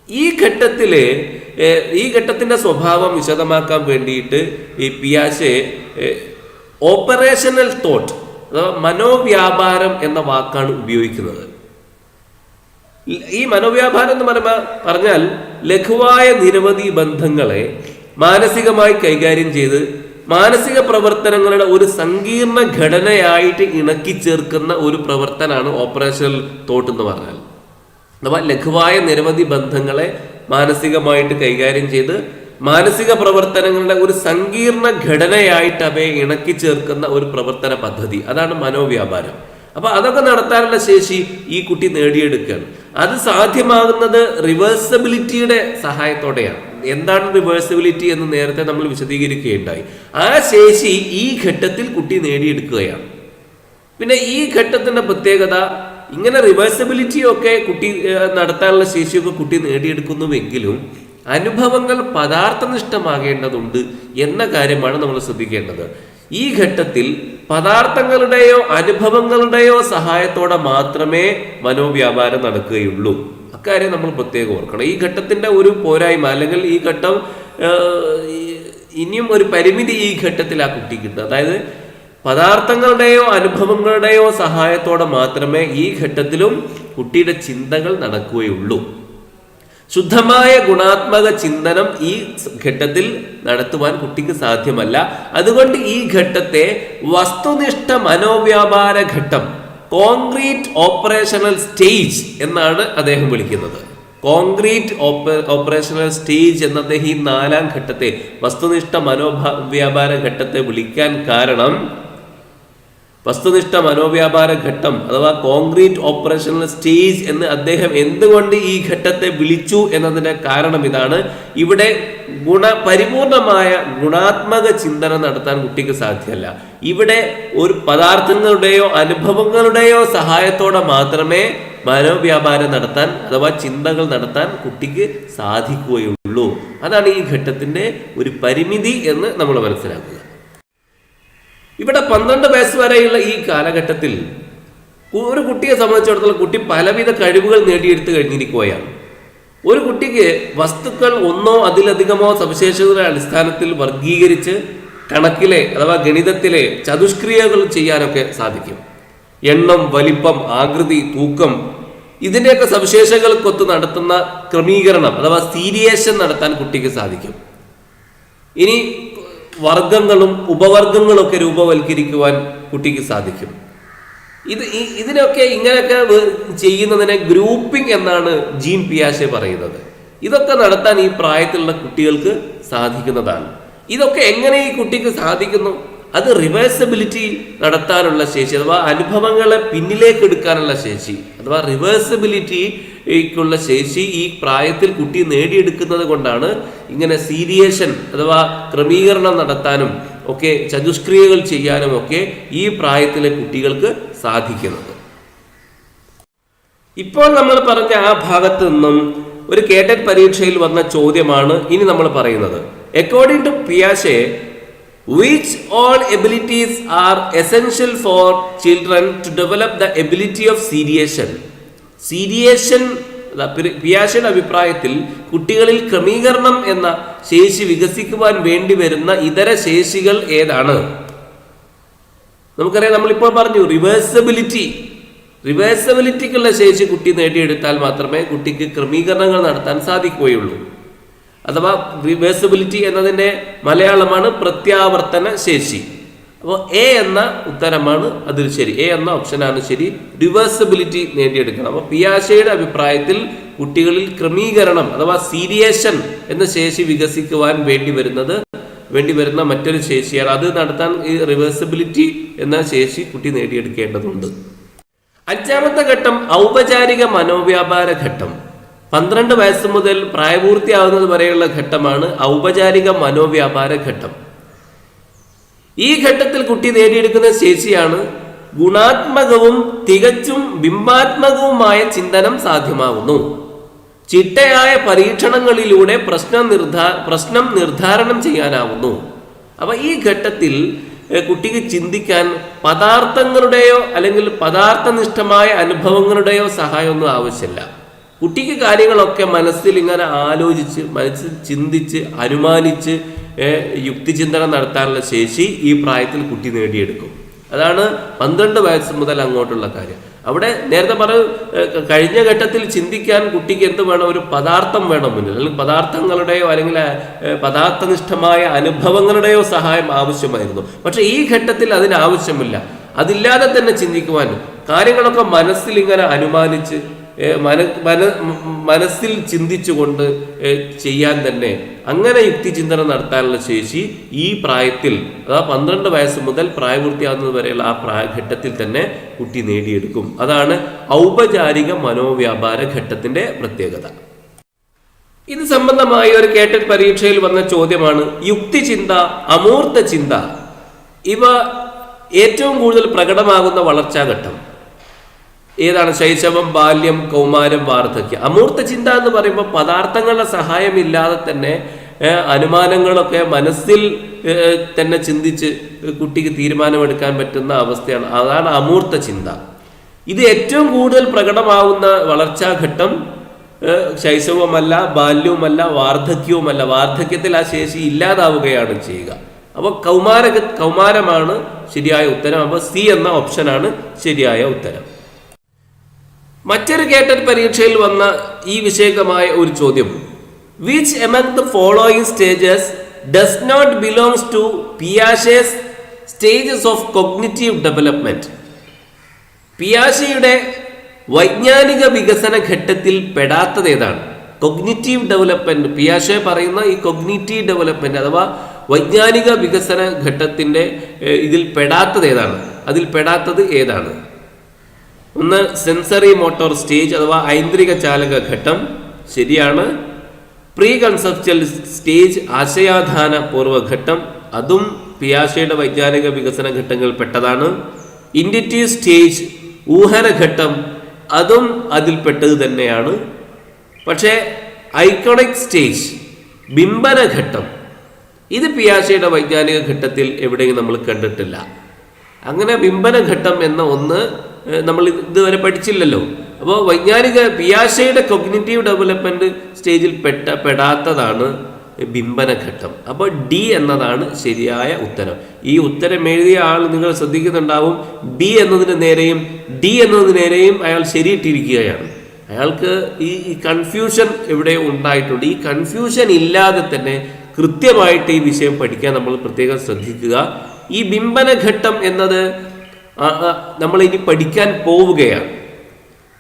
ഈ ഘട്ടത്തിന്റെ സ്വഭാവം വിശദമാക്കാൻ വേണ്ടിയിട്ട് ഈ പിയാഷെ ഓപ്പറേഷണൽ തോട്ട് അഥവാ മനോവ്യാപാരം എന്ന വാക്കാണ് ഉപയോഗിക്കുന്നത്. ഈ മനോവ്യാപാരം എന്ന് പറഞ്ഞാൽ ലഘുവായ നിരവധി ബന്ധങ്ങളെ മാനസികമായി കൈകാര്യം ചെയ്ത് മാനസിക പ്രവർത്തനങ്ങളുടെ ഒരു സങ്കീർണ ഘടനയായിട്ട് ഇണക്കി ചേർക്കുന്ന ഒരു പ്രവർത്തനമാണ് ഓപ്പറേഷണൽ തോട്ട് എന്ന് പറഞ്ഞാൽ. അഥവാ ലഘുവായ നിരവധി ബന്ധങ്ങളെ മാനസികമായിട്ട് കൈകാര്യം ചെയ്ത് മാനസിക പ്രവർത്തനങ്ങളുടെ ഒരു സങ്കീർണ ഘടനയായിട്ട് അവയെ ഇണക്കി ചേർക്കുന്ന ഒരു പ്രവർത്തന പദ്ധതി, അതാണ് മനോവ്യാപാരം. അപ്പൊ അതൊക്കെ നടത്താനുള്ള ശേഷി ഈ കുട്ടി നേടിയെടുക്കുകയാണ്. അത് സാധ്യമാകുന്നത് റിവേഴ്സിബിലിറ്റിയുടെ സഹായത്തോടെയാണ്. എന്താണ് റിവേഴ്സിബിലിറ്റി എന്ന് നേരത്തെ നമ്മൾ വിശദീകരിക്കുകയുണ്ടായി. ആ ശേഷി ഈ ഘട്ടത്തിൽ കുട്ടി നേടിയെടുക്കുകയാണ്. പിന്നെ ഈ ഘട്ടത്തിന്റെ പ്രത്യേകത, ഇങ്ങനെ റിവേഴ്സിബിലിറ്റിയൊക്കെ കുട്ടി നടത്താനുള്ള ശേഷിയൊക്കെ കുട്ടി നേടിയെടുക്കുന്നുവെങ്കിലും അനുഭവങ്ങൾ പദാർത്ഥനിഷ്ഠമാകേണ്ടതുണ്ട് എന്ന കാര്യമാണ് നമ്മൾ ശ്രദ്ധിക്കേണ്ടത്. ഈ ഘട്ടത്തിൽ പദാർത്ഥങ്ങളുടെയോ അനുഭവങ്ങളുടെയോ സഹായത്തോടെ മാത്രമേ മനോവ്യാപാരം നടക്കുകയുള്ളൂ. അക്കാര്യം നമ്മൾ പ്രത്യേകം ഓർക്കണം. ഈ ഘട്ടത്തിന്റെ ഒരു പോരായ്മ, അല്ലെങ്കിൽ ഈ ഘട്ടം ഇനിയും ഒരു പരിമിതി ഈ ഘട്ടത്തിൽ ആ കുട്ടിക്കുണ്ട്. അതായത് പദാർത്ഥങ്ങളുടെയോ അനുഭവങ്ങളുടെയോ സഹായത്തോടെ മാത്രമേ ഈ ഘട്ടത്തിലും കുട്ടിയുടെ ചിന്തകൾ നടക്കുകയുള്ളൂ. ശുദ്ധമായ ഗുണാത്മക ചിന്തനം ഈ ഘട്ടത്തിൽ നടത്തുവാൻ കുട്ടിക്ക് സാധ്യമല്ല. അതുകൊണ്ട് ഈ ഘട്ടത്തെ വസ്തുനിഷ്ഠ മനോവ്യാപാര ഘട്ടം, കോൺക്രീറ്റ് ഓപ്പറേഷണൽ സ്റ്റേജ് എന്നാണ് അദ്ദേഹം വിളിക്കുന്നത്. കോൺക്രീറ്റ് ഓപ്പറേഷണൽ സ്റ്റേജ് എന്ന അദ്ദേഹം ഈ 4-ാം ഘട്ടത്തെ, വസ്തുനിഷ്ഠ മനോവ്യാപാര ഘട്ടത്തെ വിളിക്കാൻ കാരണം, വസ്തുനിഷ്ഠ മനോവ്യാപാര ഘട്ടം അഥവാ കോൺക്രീറ്റ് ഓപ്പറേഷണൽ സ്റ്റേജ് എന്ന് അദ്ദേഹം എന്തുകൊണ്ട് ഈ ഘട്ടത്തെ വിളിച്ചു എന്നതിന്റെ കാരണം ഇതാണ്. ഇവിടെ പരിപൂർണമായ ഗുണാത്മക ചിന്തനം നടത്താൻ കുട്ടിക്ക് സാധ്യമല്ല. ഇവിടെ ഒരു പദാർത്ഥങ്ങളുടെയോ അനുഭവങ്ങളുടെയോ സഹായത്തോടെ മാത്രമേ മനോവ്യാപാരം നടത്താൻ അഥവാ ചിന്തകൾ നടത്താൻ കുട്ടിക്ക് സാധിക്കുകയുള്ളൂ. അതാണ് ഈ ഘട്ടത്തിന്റെ ഒരു പരിമിതി എന്ന് നമ്മൾ മനസ്സിലാക്കുക. ഇവിടെ 12 വയസ്സ് വരെയുള്ള ഈ കാലഘട്ടത്തിൽ ഒരു കുട്ടിയെ സംബന്ധിച്ചിടത്തോളം കുട്ടി പലവിധ കഴിവുകൾ നേടിയെടുത്ത് കഴിഞ്ഞിരിക്കുകയാണ്. ഒരു കുട്ടിക്ക് വസ്തുക്കൾ ഒന്നോ അതിലധികമോ സവിശേഷതകളുടെ അടിസ്ഥാനത്തിൽ വർഗീകരിച്ച് കണക്കിലെ അഥവാ ഗണിതത്തിലെ ചതുഷ്ക്രിയകൾ ചെയ്യാനൊക്കെ സാധിക്കും. എണ്ണം, വലിപ്പം, ആകൃതി, തൂക്കം ഇതിൻ്റെയൊക്കെ സവിശേഷതകൾക്കൊത്ത് നടത്തുന്ന ക്രമീകരണം അഥവാ സീരിയേഷൻ നടത്താൻ കുട്ടിക്ക് സാധിക്കും. ഇനി വർഗങ്ങളും ഉപവർഗങ്ങളും ഒക്കെ രൂപവൽക്കരിക്കുവാൻ കുട്ടിക്ക് സാധിക്കും. ഇതിനൊക്കെ ഇങ്ങനെയൊക്കെ ചെയ്യുന്നതിനെ ഗ്രൂപ്പിംഗ് എന്നാണ് ജീൻ പിയാഷെ പറയുന്നത്. ഇതൊക്കെ നടത്താൻ ഈ പ്രായത്തിലുള്ള കുട്ടികൾക്ക് സാധിക്കുന്നതാണ്. ഇതൊക്കെ എങ്ങനെ ഈ കുട്ടിക്ക് സാധിക്കുന്നു? അത് റിവേഴ്സബിലിറ്റി നടത്താനുള്ള ശേഷി അഥവാ അനുഭവങ്ങളെ പിന്നിലേക്ക് എടുക്കാനുള്ള ശേഷി അഥവാ റിവേഴ്സബിലിറ്റിക്കുള്ള ശേഷി ഈ പ്രായത്തിൽ കുട്ടി നേടിയെടുക്കുന്നത് കൊണ്ടാണ് ഇങ്ങനെ സീരിയേഷൻ അഥവാ ക്രമീകരണം നടത്താനും ഒക്കെ ചതുഷ്ക്രിയകൾ ചെയ്യാനും ഒക്കെ ഈ പ്രായത്തിലെ കുട്ടികൾക്ക് സാധിക്കുന്നത്. ഇപ്പോൾ നമ്മൾ പറഞ്ഞ ആ ഭാഗത്ത് നിന്നും ഒരു കേഡറ്റ് പരീക്ഷയിൽ വന്ന ചോദ്യമാണ് ഇനി നമ്മൾ പറയുന്നത്. അക്കോർഡിംഗ് ടു പിയാഷെ, which all abilities are essential for children to develop the ability of seriation? പിയാഷെയുടെ അഭിപ്രായത്തിൽ കുട്ടികളിൽ ക്രമീകരണം എന്ന ശേഷി വികസിക്കുവാൻ വേണ്ടി വരുന്ന ഇതര ശേഷികൾ ഏതാണ്? നമുക്കറിയാം, നമ്മളിപ്പോൾ പറഞ്ഞു റിവേഴ്സബിലിറ്റിക്കുള്ള ശേഷി കുട്ടി നേടിയെടുത്താൽ മാത്രമേ കുട്ടിക്ക് ക്രമീകരണങ്ങൾ നടത്താൻ സാധിക്കുകയുള്ളൂ. അഥവാ റിവേഴ്സബിലിറ്റി എന്നതിൻ്റെ മലയാളമാണ് പ്രത്യാവർത്തന ശേഷി. അപ്പോൾ എ എന്ന ഉത്തരമാണ് അതിൽ ശരി, എ എന്ന ഓപ്ഷനാണ് ശരി. റിവേഴ്സബിലിറ്റി നേടിയെടുക്കണം. അപ്പോൾ പിയാഷെയുടെ അഭിപ്രായത്തിൽ കുട്ടികളിൽ ക്രമീകരണം അഥവാ സീരിയേഷൻ എന്ന ശേഷി വികസിക്കുവാൻ വേണ്ടി വരുന്ന മറ്റൊരു ശേഷിയാണ്. അത് നടത്താൻ ഈ റിവേഴ്സബിലിറ്റി എന്ന ശേഷി കുട്ടി നേടിയെടുക്കേണ്ടതുണ്ട്. 5-ാമത്തെ ഘട്ടം ഔപചാരിക മനോവ്യാപാര ഘട്ടം. 12 വയസ്സ് മുതൽ പ്രായപൂർത്തിയാവുന്നത് വരെയുള്ള ഘട്ടമാണ് ഔപചാരിക മനോവ്യാപാര ഘട്ടം. ഈ ഘട്ടത്തിൽ കുട്ടി നേടിയെടുക്കുന്ന ശേഷിയാണ് ഗുണാത്മകവും തികച്ചും ബിംബാത്മകവുമായ ചിന്തനം സാധ്യമാകുന്നു. ചിട്ടയായ പരീക്ഷണങ്ങളിലൂടെ പ്രശ്നം നിർദ്ധാരണം ചെയ്യാനാവുന്നു. അപ്പൊ ഈ ഘട്ടത്തിൽ കുട്ടിക്ക് ചിന്തിക്കാൻ പദാർത്ഥങ്ങളുടെയോ അല്ലെങ്കിൽ പദാർത്ഥനിഷ്ഠമായ അനുഭവങ്ങളുടെയോ സഹായമൊന്നും ആവശ്യമില്ല. കുട്ടിക്ക് കാര്യങ്ങളൊക്കെ മനസ്സിൽ ഇങ്ങനെ ആലോചിച്ച്, മനസ്സിൽ ചിന്തിച്ച്, അനുമാനിച്ച് യുക്തിചിന്തനം നടത്താനുള്ള ശേഷി ഈ പ്രായത്തിൽ കുട്ടി നേടിയെടുക്കും. അതാണ് 12 വയസ്സ് മുതൽ അങ്ങോട്ടുള്ള കാര്യം. അവിടെ നേരത്തെ കഴിഞ്ഞ ഘട്ടത്തിൽ ചിന്തിക്കാൻ കുട്ടിക്ക് എന്ത് വേണം? ഒരു പദാർത്ഥം വേണം മുന്നിൽ, അല്ലെങ്കിൽ പദാർത്ഥങ്ങളുടെയോ അല്ലെങ്കിൽ പദാർത്ഥനിഷ്ഠമായ അനുഭവങ്ങളുടെയോ സഹായം ആവശ്യമായിരുന്നു. പക്ഷെ ഈ ഘട്ടത്തിൽ അതിന് ആവശ്യമില്ല. അതില്ലാതെ തന്നെ ചിന്തിക്കുവാൻ, കാര്യങ്ങളൊക്കെ മനസ്സിൽ ഇങ്ങനെ അനുമാനിച്ച് മനസ്സിൽ ചിന്തിച്ചുകൊണ്ട് ചെയ്യാൻ തന്നെ അങ്ങനെ യുക്തിചിന്തനം നടത്താനുള്ള ശേഷി ഈ പ്രായത്തിൽ, അതാ 12 വയസ്സ് മുതൽ പ്രായപൂർത്തിയാകുന്നത് വരെയുള്ള ആ ഘട്ടത്തിൽ തന്നെ കുട്ടി നേടിയെടുക്കും. അതാണ് ഔപചാരിക മനോവ്യാപാര ഘട്ടത്തിന്റെ പ്രത്യേകത. ഇത് സംബന്ധമായി ഒരു കേഡറ്റ് പരീക്ഷയിൽ വന്ന ചോദ്യമാണ് യുക്തിചിന്ത, അമൂർത്ത ചിന്ത ഇവ ഏറ്റവും കൂടുതൽ പ്രകടമാകുന്ന വളർച്ചാഘട്ടം ഏതാണ്? ശൈശവം, ബാല്യം, കൗമാരം, വാർദ്ധക്യം. അമൂർത്ത ചിന്ത എന്ന് പറയുമ്പോൾ പദാർത്ഥങ്ങളുടെ സഹായമില്ലാതെ തന്നെ അനുമാനങ്ങളൊക്കെ മനസ്സിൽ തന്നെ ചിന്തിച്ച് കുട്ടിക്ക് തീരുമാനമെടുക്കാൻ പറ്റുന്ന അവസ്ഥയാണ്. അതാണ് അമൂർത്ത ചിന്ത. ഇത് ഏറ്റവും കൂടുതൽ പ്രകടമാവുന്ന വളർച്ചാഘട്ടം ശൈശവമല്ല, ബാല്യവുമല്ല, വാർദ്ധക്യവുമല്ല. വാർദ്ധക്യത്തിൽ ആ ശേഷി ഇല്ലാതാവുകയാണ് ചെയ്യുക. അപ്പോൾ കൗമാരമാണ് ശരിയായ ഉത്തരം. അപ്പോൾ സി എന്ന ഓപ്ഷനാണ് ശരിയായ ഉത്തരം. മറ്റൊരു കേട്ടറ്റ് പരീക്ഷയിൽ വന്ന ഈ വിഷയകമായ ഒരു ചോദ്യം, which among the following stages does not belongs to Piaget's stages of cognitive development? പിയാഷെയുടെ വൈജ്ഞാനിക വികസന ഘട്ടത്തിൽ പെടാത്തത് ഏതാണ്? കൊഗ്നിറ്റീവ് ഡെവലപ്മെന്റ്, പിയാഷെ പറയുന്ന ഈ കൊഗ്നിറ്റീവ് ഡെവലപ്മെന്റ് അഥവാ വൈജ്ഞാനിക വികസന ഘട്ടത്തിന്റെ ഇതിൽ പെടാത്തത് ഏതാണ്? അതിൽ പെടാത്തത് ഏതാണ്? ഒന്ന് സെൻസറി മോട്ടോർ സ്റ്റേജ് അഥവാ ഐന്ദ്രിക ചാലക ഘട്ടം, ശരിയാണ്. പ്രീ കൺസെപ്ച്വൽ സ്റ്റേജ് ആശയാധാന പൂർവ്വഘട്ടം, അതും പിയാഷെയുടെ വൈജ്ഞാനിക വികസന ഘട്ടങ്ങളിൽ പെട്ടതാണ്. ഇൻഡിറ്റീവ് സ്റ്റേജ് ഊഹനഘട്ടം, അതും അതിൽപ്പെട്ടത് തന്നെയാണ്. പക്ഷേ ഐക്കോണിക് സ്റ്റേജ് ബിംബനഘട്ടം, ഇത് പിയാഷെയുടെ വൈജ്ഞാനിക ഘട്ടത്തിൽ എവിടെയും നമ്മൾ കണ്ടിട്ടില്ല. അങ്ങനെ ബിംബനഘട്ടം എന്ന ഒന്ന് നമ്മൾ ഇതുവരെ പഠിച്ചില്ലല്ലോ. അപ്പോൾ വൈജ്ഞാനിക പിയാഷെയുടെ കൊഗ്നിറ്റീവ് ഡെവലപ്മെന്റ് സ്റ്റേജിൽ പെടാത്തതാണ് ബിംബനഘട്ടം. അപ്പോൾ ഡി എന്നതാണ് ശരിയായ ഉത്തരം. ഈ ഉത്തരം എഴുതിയ ആൾ നിങ്ങൾ ശ്രദ്ധിക്കുന്നുണ്ടാവും, ബി എന്നതിന് നേരെയും ഡി എന്നതിന് നേരെയും അയാൾ ശരിയിട്ടിരിക്കുകയാണ്. അയാൾക്ക് ഈ കൺഫ്യൂഷൻ എവിടെ ഉണ്ടായിട്ടുണ്ട്. ഈ കൺഫ്യൂഷൻ ഇല്ലാതെ തന്നെ കൃത്യമായിട്ട് ഈ വിഷയം പഠിക്കാൻ നമ്മൾ പ്രത്യേകം ശ്രദ്ധിക്കുക. ഈ ബിംബനഘട്ടം എന്നത് നമ്മൾ ഇനി പഠിക്കാൻ പോവുകയാണ്.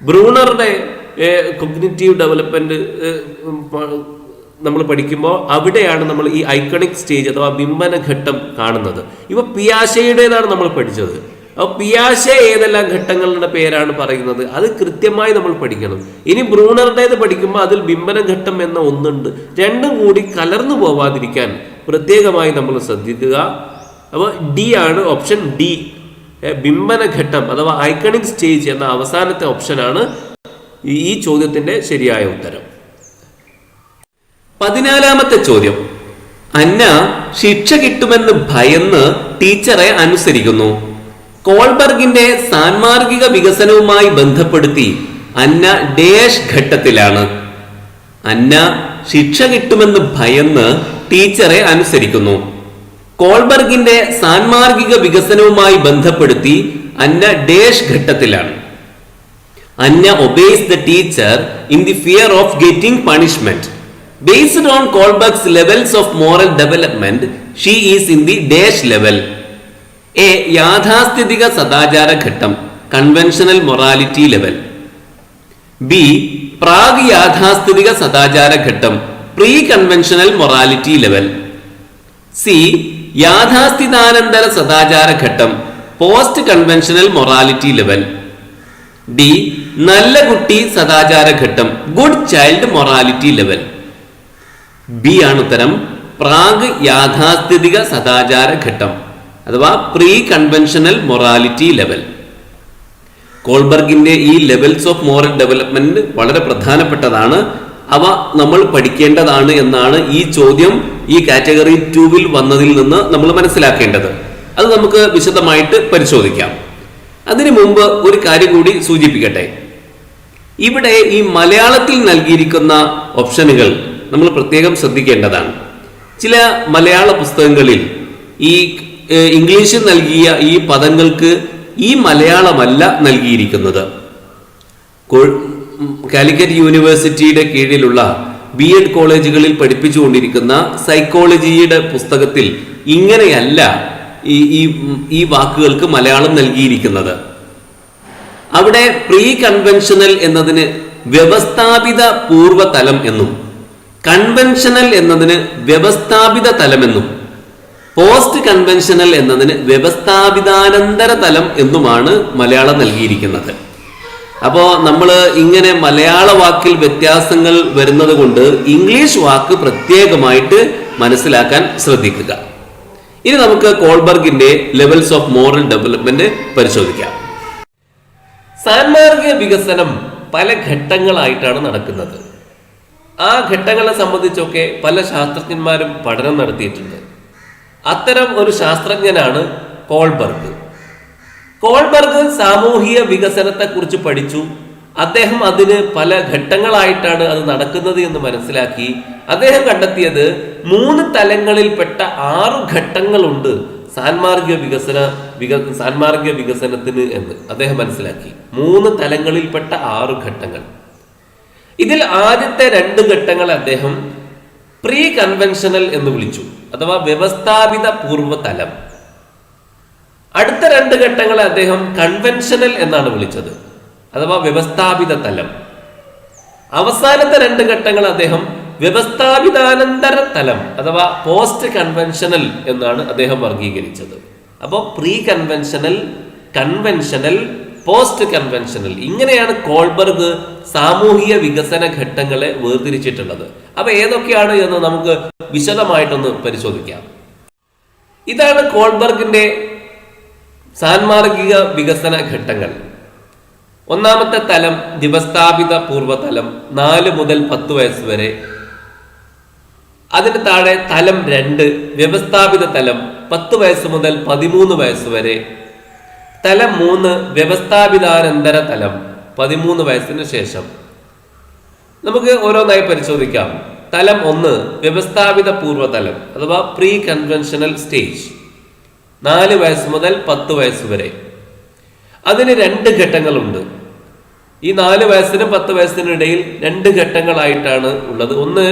ബ്രൂണറുടെ കൊഗ്നിറ്റീവ് ഡെവലപ്മെന്റ് നമ്മൾ പഠിക്കുമ്പോൾ അവിടെയാണ് നമ്മൾ ഈ ഐക്കണിക് സ്റ്റേജ് അഥവാ ബിംബനഘട്ടം കാണുന്നത്. ഇപ്പൊ പിയാഷെയുടേതാണ് നമ്മൾ പഠിച്ചത്. അപ്പോൾ പിയാഷെ ഏതെല്ലാം ഘട്ടങ്ങളുടെ പേരാണ് പറയുന്നത് അത് കൃത്യമായി നമ്മൾ പഠിക്കണം. ഇനി ബ്രൂണറുടേത് പഠിക്കുമ്പോൾ അതിൽ ബിംബനഘട്ടം എന്ന ഒന്നുണ്ട്. രണ്ടും കൂടി കലർന്നു പോവാതിരിക്കാൻ പ്രത്യേകമായി നമ്മൾ ശ്രദ്ധിക്കുക. അപ്പോൾ ഡി ആണ് ഓപ്ഷൻ ഡി, ബിംബനഘട്ടം അഥവാ ഐക്കണിക് സ്റ്റേജ് എന്ന അവസാനത്തെ ഓപ്ഷനാണ് ഈ ചോദ്യത്തിന്റെ ശരിയായ ഉത്തരം. 14ാമത്തെ ചോദ്യം, അന്ന ശിക്ഷ കിട്ടുമെന്ന് ഭയന്ന് ടീച്ചറെ അനുസരിക്കുന്നു. കോൾബർഗിന്റെ സാൻമാർഗിക വികസനവുമായി ബന്ധപ്പെടുത്തി അന്ന ഡേഷ് ഘട്ടത്തിലാണ്. അന്ന ശിക്ഷ കിട്ടുമെന്ന് ഭയന്ന് ടീച്ചറെ അനുസരിക്കുന്നു. കോൾബർഗിന്റെ സാൻമാർഗിക വികസനവുമായി ബന്ധപ്പെടുത്തി അന്ന ഡേഷ് ഘട്ടത്തിലാണ്. അന്ന obeys the teacher in the fear of getting punishment. Based on Kohlberg's levels of moral development, she is in the dash level. A. യാഥാസ്ഥിതിക സദാചാര ഘട്ടം കൺവെൻഷണൽ മൊറാലിറ്റി ലെവൽ. ബി. പ്രാഗ് യാഥാസ്ഥിതിക സദാചാര ഘട്ടം pre conventional morality level. C. യാഥാസ്ഥിതാനന്തര സദാചാര ഘട്ടം post conventional morality level. D. നല്ല കുട്ടി സദാചാര ഘട്ടം good child morality level. B ആണ് ഉത്തരം, പ്രാഗ് യാഥാസ്ഥിതിക സദാചാര ഘട്ടം അഥവാ പ്രീ കൺവെൻഷണൽ മൊറാലിറ്റി ലെവൽ. കോൾബർഗിന്റെ ഈ ലെവൽസ് ഓഫ് മോറൽ ഡെവലപ്മെന്റ് വളരെ പ്രധാനപ്പെട്ടതാണ്. അവ നമ്മൾ പഠിക്കേണ്ടതാണ് എന്നാണ് ഈ ചോദ്യം ഈ കാറ്റഗറി 2 വന്നതിൽ നിന്ന് നമ്മൾ മനസ്സിലാക്കേണ്ടത്. അത് നമുക്ക് വിശദമായിട്ട് പരിശോധിക്കാം. അതിനു മുമ്പ് ഒരു കാര്യം കൂടി സൂചിപ്പിക്കട്ടെ. ഇവിടെ ഈ മലയാളത്തിൽ നൽകിയിരിക്കുന്ന ഓപ്ഷനുകൾ നമ്മൾ പ്രത്യേകം ശ്രദ്ധിക്കേണ്ടതാണ്. ചില മലയാള പുസ്തകങ്ങളിൽ ഈ ഇംഗ്ലീഷിൽ നൽകിയ ഈ പദങ്ങൾക്ക് ഈ മലയാളമല്ല നൽകിയിരിക്കുന്നത്. കാലിക്കറ്റ് യൂണിവേഴ്സിറ്റിയുടെ കീഴിലുള്ള BEd കോളേജുകളിൽ പഠിപ്പിച്ചുകൊണ്ടിരിക്കുന്ന സൈക്കോളജിയുടെ പുസ്തകത്തിൽ ഇങ്ങനെയല്ല ഈ വാക്കുകൾക്ക് മലയാളം നൽകിയിരിക്കുന്നത്. അവിടെ പ്രീ കൺവെൻഷണൽ എന്നതിന് വ്യവസ്ഥാപിത പൂർവ്വതലം എന്നും കൺവെൻഷണൽ എന്നതിന് വ്യവസ്ഥാപിത തലമെന്നും പോസ്റ്റ് കൺവെൻഷണൽ എന്നതിന് വ്യവസ്ഥാപിതാനന്തര തലം എന്നുമാണ് മലയാളം നൽകിയിരിക്കുന്നത്. അപ്പോൾ നമ്മൾ ഇങ്ങനെ മലയാള വാക്കിൽ വ്യത്യാസങ്ങൾ വരുന്നത് കൊണ്ട് ഇംഗ്ലീഷ് വാക്ക് പ്രത്യേകമായിട്ട് മനസ്സിലാക്കാൻ ശ്രദ്ധിക്കുക. ഇനി നമുക്ക് കോൾബർഗിന്റെ ലെവൽസ് ഓഫ് മോറൽ ഡെവലപ്മെന്റ് പരിശോധിക്കാം. സാൻമാർഗിക വികസനം പല ഘട്ടങ്ങളായിട്ടാണ് നടക്കുന്നത്. ആ ഘട്ടങ്ങളെ സംബന്ധിച്ചൊക്കെ പല ശാസ്ത്രജ്ഞന്മാരും പഠനം നടത്തിയിട്ടുണ്ട്. അത്തരം ഒരു ശാസ്ത്രജ്ഞനാണ് കോൾബർഗ്. കോൾബർഗ് സാമൂഹിക വികസനത്തെക്കുറിച്ച് പഠിച്ചു. അദ്ദേഹം അതിന് പല ഘട്ടങ്ങളായിട്ടാണ് അത് നടക്കുന്നത് എന്ന് മനസ്സിലാക്കി അദ്ദേഹം കണ്ടെത്തിയത് 3 തലങ്ങളിൽപ്പെട്ട 6 ഘട്ടങ്ങളുണ്ട് സാൻമാർഗിക വികസനത്തിന് എന്ന് അദ്ദേഹം മനസ്സിലാക്കി. 3 തലങ്ങളിൽപ്പെട്ട 6 ഘട്ടങ്ങൾ. ഇതിൽ ആദ്യത്തെ 2 ഘട്ടങ്ങൾ അദ്ദേഹം പ്രീ കൺവെൻഷനൽ എന്ന് വിളിച്ചു, അഥവാ വ്യവസ്ഥാപിത പൂർവ്വതലം. അടുത്ത 2 ഘട്ടങ്ങളെ അദ്ദേഹം കൺവെൻഷനൽ എന്നാണ് വിളിച്ചത്, അഥവാ വ്യവസ്ഥാപിത തലം. അവസാനത്തെ 2 ഘട്ടങ്ങൾ അദ്ദേഹം വ്യവസ്ഥാപിതാനന്തര തലം അഥവാ പോസ്റ്റ് കൺവെൻഷനൽ എന്നാണ് അദ്ദേഹം വർഗീകരിച്ചത്. അപ്പോൾ pre conventional, conventional, post conventional, ഇങ്ങനെയാണ് കോൾബർഗ് സാമൂഹിക വികസന ഘട്ടങ്ങളെ വേർതിരിച്ചിട്ടുള്ളത്. അപ്പൊ ഏതൊക്കെയാണ് എന്ന് നമുക്ക് വിശദമായിട്ടൊന്ന് പരിശോധിക്കാം. ഇതാണ് കോൾബർഗിന്റെ സാൻമാർഗിക വികസന ഘട്ടങ്ങൾ. ഒന്നാമത്തെ തലം വ്യവസ്ഥാപിത പൂർവ്വതലം, 4 മുതൽ 10 വയസ്സ് വരെ. അതിന് താഴെ തലം 2 വ്യവസ്ഥാപിത തലം, 10 വയസ്സ് മുതൽ 13 വയസ്സ് വരെ. തലം 3 വ്യവസ്ഥാപിതാനന്തര തലം, 13 വയസ്സിന് ശേഷം. നമുക്ക് ഓരോന്നായി പരിശോധിക്കാം. തലം 1 വ്യവസ്ഥാപിത പൂർവ്വതലം അഥവാ പ്രീ കൺവെൻഷനൽ സ്റ്റേജ്, 4 വയസ്സ് മുതൽ 10 വയസ്സ് വരെ. അതിന് 2 ഘട്ടങ്ങളുണ്ട്. ഈ 4 വയസ്സിനും 10 വയസ്സിനും ഇടയിൽ 2 ഘട്ടങ്ങളായിട്ടാണ് ഉള്ളത്. ഒന്ന്,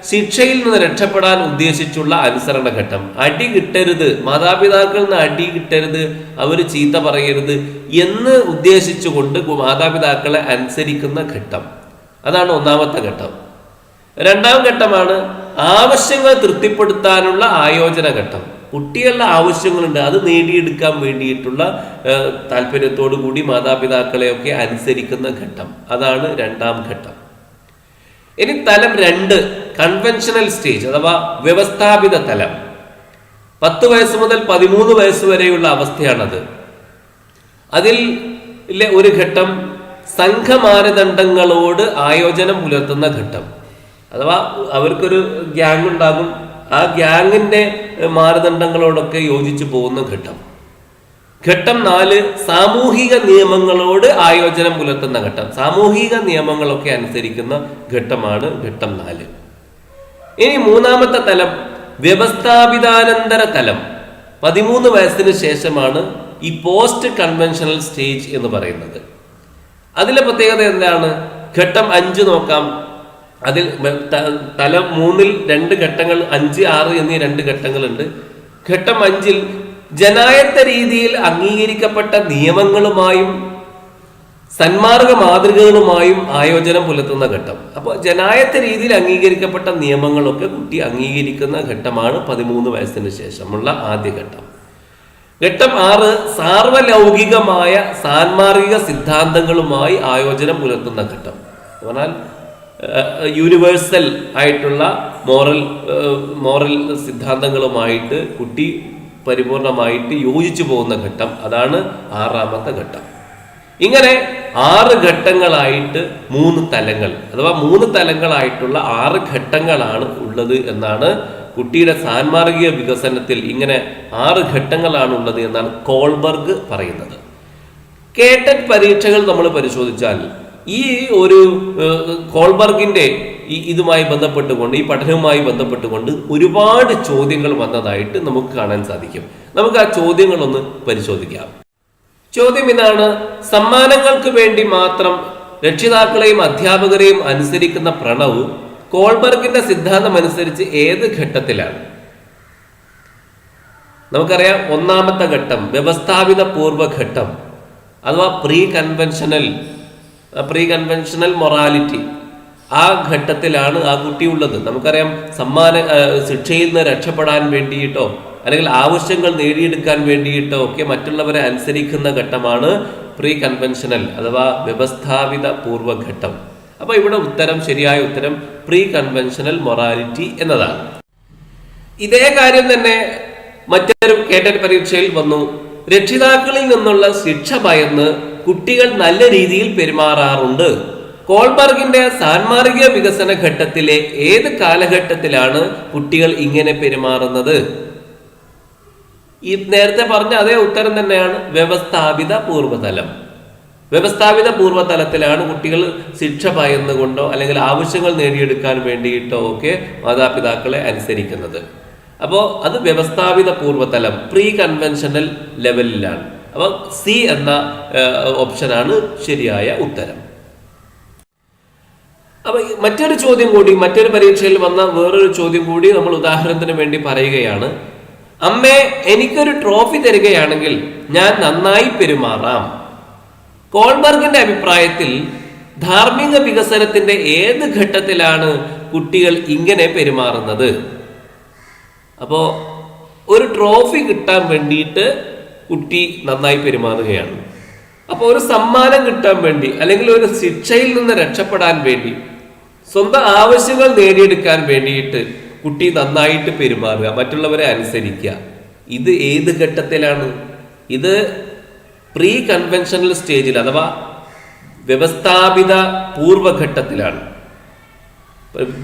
ശിക്ഷയിൽ നിന്ന് രക്ഷപ്പെടാൻ ഉദ്ദേശിച്ചുള്ള അനുസരണ ഘട്ടം. അടി കിട്ടരുത്, മാതാപിതാക്കളിൽ നിന്ന് അടി കിട്ടരുത്, അവർ ചീത്ത പറയരുത് എന്ന് ഉദ്ദേശിച്ചുകൊണ്ട് മാതാപിതാക്കളെ അനുസരിക്കുന്ന ഘട്ടം. അതാണ് ഒന്നാമത്തെ ഘട്ടം. 2ാം ഘട്ടമാണ് ആവശ്യങ്ങൾ തൃപ്തിപ്പെടുത്താനുള്ള ആയോജന ഘട്ടം. കുട്ടികളുടെ ആവശ്യങ്ങളുണ്ട്, അത് നേടിയെടുക്കാൻ വേണ്ടിയിട്ടുള്ള താല്പര്യത്തോടു കൂടി മാതാപിതാക്കളെയൊക്കെ അനുസരിക്കുന്ന ഘട്ടം. അതാണ് 2ാം ഘട്ടം. ഇനി തലം 2 കൺവെൻഷനൽ സ്റ്റേജ് അഥവാ വ്യവസ്ഥാപിത തലം, 10 വയസ്സ് മുതൽ 13 വയസ്സ് വരെയുള്ള അവസ്ഥയാണത്. അതിൽ ഒരു ഘട്ടം സംഘമാനദണ്ഡങ്ങളോട് ആയോജനം പുലർത്തുന്ന ഘട്ടം. അഥവാ അവർക്കൊരു ഗ്യാങ് ഉണ്ടാകും, ആ ഗ്യാങ്ങിന്റെ മാനദണ്ഡങ്ങളോടൊക്കെ യോജിച്ചു പോകുന്ന ഘട്ടം. ഘട്ടം 4 സാമൂഹിക നിയമങ്ങളോട് ആയോജനം പുലർത്തുന്ന ഘട്ടം. സാമൂഹിക നിയമങ്ങളൊക്കെ അനുസരിക്കുന്ന ഘട്ടമാണ് ഘട്ടം 4. ഇനി 3ാമത്തെ തലം വ്യവസ്ഥാപിതാനന്തര തലം, 13 വയസ്സിന് ശേഷമാണ് ഈ പോസ്റ്റ് കൺവെൻഷനൽ സ്റ്റേജ് എന്ന് പറയുന്നത്. അതിലെ പ്രത്യേകത എന്താണ്? ഘട്ടം 5 നോക്കാം. അതിൽ തലം 3-ൽ 2 ഘട്ടങ്ങൾ, 5, 6 എന്നീ 2 ഘട്ടങ്ങളുണ്ട്. ഘട്ടം 5-ൽ ജനായത്ത രീതിയിൽ അംഗീകരിക്കപ്പെട്ട നിയമങ്ങളുമായും സന്മാർഗ മാതൃകകളുമായും ആയോജനം പുലർത്തുന്ന ഘട്ടം. അപ്പോൾ ജനായത്ത രീതിയിൽ അംഗീകരിക്കപ്പെട്ട നിയമങ്ങളൊക്കെ കുട്ടി അംഗീകരിക്കുന്ന ഘട്ടമാണ് 13 വയസ്സിന് ശേഷമുള്ള ആദ്യ ഘട്ടം. ഘട്ടം 6 സാർവലൗകികമായ സാൻമാർഗിക സിദ്ധാന്തങ്ങളുമായി ആയോജനം പുലർത്തുന്ന ഘട്ടം. എന്ന് പറഞ്ഞാൽ യൂണിവേഴ്സൽ ആയിട്ടുള്ള മോറൽ സിദ്ധാന്തങ്ങളുമായിട്ട് കുട്ടി പരിപൂർണമായിട്ട് യോജിച്ചു പോകുന്ന ഘട്ടം. അതാണ് 6ാമത്തെ ഘട്ടം. ഇങ്ങനെ 6 ഘട്ടങ്ങളായിട്ട് 3 തലങ്ങൾ അഥവാ 3 തലങ്ങളായിട്ടുള്ള 6 ഘട്ടങ്ങളാണ് ഉള്ളത് എന്നാണ് കുട്ടിയുടെ സാൻമാർഗിക വികസനത്തിൽ. ഇങ്ങനെ 6 ഘട്ടങ്ങളാണ് ഉള്ളത് എന്നാണ് കോൾബർഗ് പറയുന്നത്. കേട്ടറ്റ് പരീക്ഷകൾ നമ്മൾ പരിശോധിച്ചാൽ ഈ ഒരു കോൾബർഗിന്റെ ഇതുമായി ബന്ധപ്പെട്ടുകൊണ്ട്, ഈ പഠനവുമായി ബന്ധപ്പെട്ടുകൊണ്ട് ഒരുപാട് ചോദ്യങ്ങൾ വന്നതായിട്ട് നമുക്ക് കാണാൻ സാധിക്കും. നമുക്ക് ആ ചോദ്യങ്ങളൊന്ന് പരിശോധിക്കാം. ചോദ്യം ഇതാണ്: സമ്മാനങ്ങൾക്ക് വേണ്ടി മാത്രം രക്ഷിതാക്കളെയും അധ്യാപകരെയും അനുസരിക്കുന്ന പ്രണവ് കോൾബർഗിന്റെ സിദ്ധാന്തം അനുസരിച്ച് ഏത് ഘട്ടത്തിലാണ്? നമുക്കറിയാം, 1ാമത്തെ ഘട്ടം വ്യവസ്ഥാപിത പൂർവ്വഘട്ടം അഥവാ പ്രീ കൺവെൻഷനൽ മൊറാലിറ്റി. ആ ഘട്ടത്തിലാണ് ആ കുട്ടി ഉള്ളത്. നമുക്കറിയാം, ശിക്ഷയിൽ നിന്ന് രക്ഷപ്പെടാൻ വേണ്ടിയിട്ടോ അല്ലെങ്കിൽ ആവശ്യങ്ങൾ നേടിയെടുക്കാൻ വേണ്ടിയിട്ടോ ഒക്കെ മറ്റുള്ളവരെ അനുസരിക്കുന്ന ഘട്ടമാണ് പ്രീ കൺവെൻഷനൽ അഥവാ വ്യവസ്ഥാപിത പൂർവ്വഘട്ടം. അപ്പൊ ഇവിടെ ശരിയായ ഉത്തരം പ്രീ കൺവെൻഷനൽ മൊറാലിറ്റി എന്നതാണ്. ഇതേ കാര്യം തന്നെ മറ്റൊരു കേട്ടറ്റ് പരീക്ഷയിൽ വന്നു. രക്ഷിതാക്കളിൽ നിന്നുള്ള ശിക്ഷ ഭയന്ന് കുട്ടികൾ നല്ല രീതിയിൽ പെരുമാറാറുണ്ട്. കോൾബർഗിന്റെ സാൻമാർഗിക വികസന ഘട്ടത്തിലെ ഏത് കാലഘട്ടത്തിലാണ് കുട്ടികൾ ഇങ്ങനെ പെരുമാറുന്നത്? ഈ നേരത്തെ പറഞ്ഞ അതേ ഉത്തരം തന്നെയാണ് വ്യവസ്ഥാപിത പൂർവ്വതലം. വ്യവസ്ഥാപിത പൂർവ്വതലത്തിലാണ് കുട്ടികൾ ശിക്ഷ ഭയന്നുകൊണ്ടോ അല്ലെങ്കിൽ ആവശ്യങ്ങൾ നേടിയെടുക്കാൻ വേണ്ടിയിട്ടോ ഒക്കെ മാതാപിതാക്കളെ അനുസരിക്കുന്നത്. അപ്പോൾ അത് വ്യവസ്ഥാപിത പൂർവ്വതലം, പ്രീ കൺവെൻഷനൽ ലെവലിലാണ്. അപ്പോൾ സി എന്ന ഓപ്ഷനാണ് ശരിയായ ഉത്തരം. അപ്പൊ മറ്റൊരു ചോദ്യം കൂടി, മറ്റൊരു പരീക്ഷയിൽ വന്ന വേറൊരു ചോദ്യം കൂടി നമ്മൾ ഉദാഹരണത്തിന് വേണ്ടി പറയുകയാണ്. അമ്മേ, എനിക്കൊരു ട്രോഫി തരികയാണെങ്കിൽ ഞാൻ നന്നായി പെരുമാറാം. കോൾബർഗിന്റെ അഭിപ്രായത്തിൽ ധാർമ്മിക വികസനത്തിന്റെ ഏത് ഘട്ടത്തിലാണ് കുട്ടികൾ ഇങ്ങനെ പെരുമാറുന്നത്? അപ്പോ ഒരു ട്രോഫി കിട്ടാൻ വേണ്ടിയിട്ട് കുട്ടി നന്നായി പെരുമാറുകയാണ്. അപ്പോൾ ഒരു സമ്മാനം കിട്ടാൻ വേണ്ടി അല്ലെങ്കിൽ ഒരു ശിക്ഷയിൽ നിന്ന് രക്ഷപ്പെടാൻ വേണ്ടി, സ്വന്തം ആവശ്യങ്ങൾ നേടിയെടുക്കാൻ വേണ്ടിയിട്ട് കുട്ടി നന്നായിട്ട് പെരുമാറുക, മറ്റുള്ളവരെ അനുസരിക്കുക. ഇത് ഏത് ഘട്ടത്തിലാണ്? ഇത് പ്രീ കൺവെൻഷനൽ സ്റ്റേജിൽ അഥവാ വ്യവസ്ഥാപിത പൂർവ്വഘട്ടത്തിലാണ്.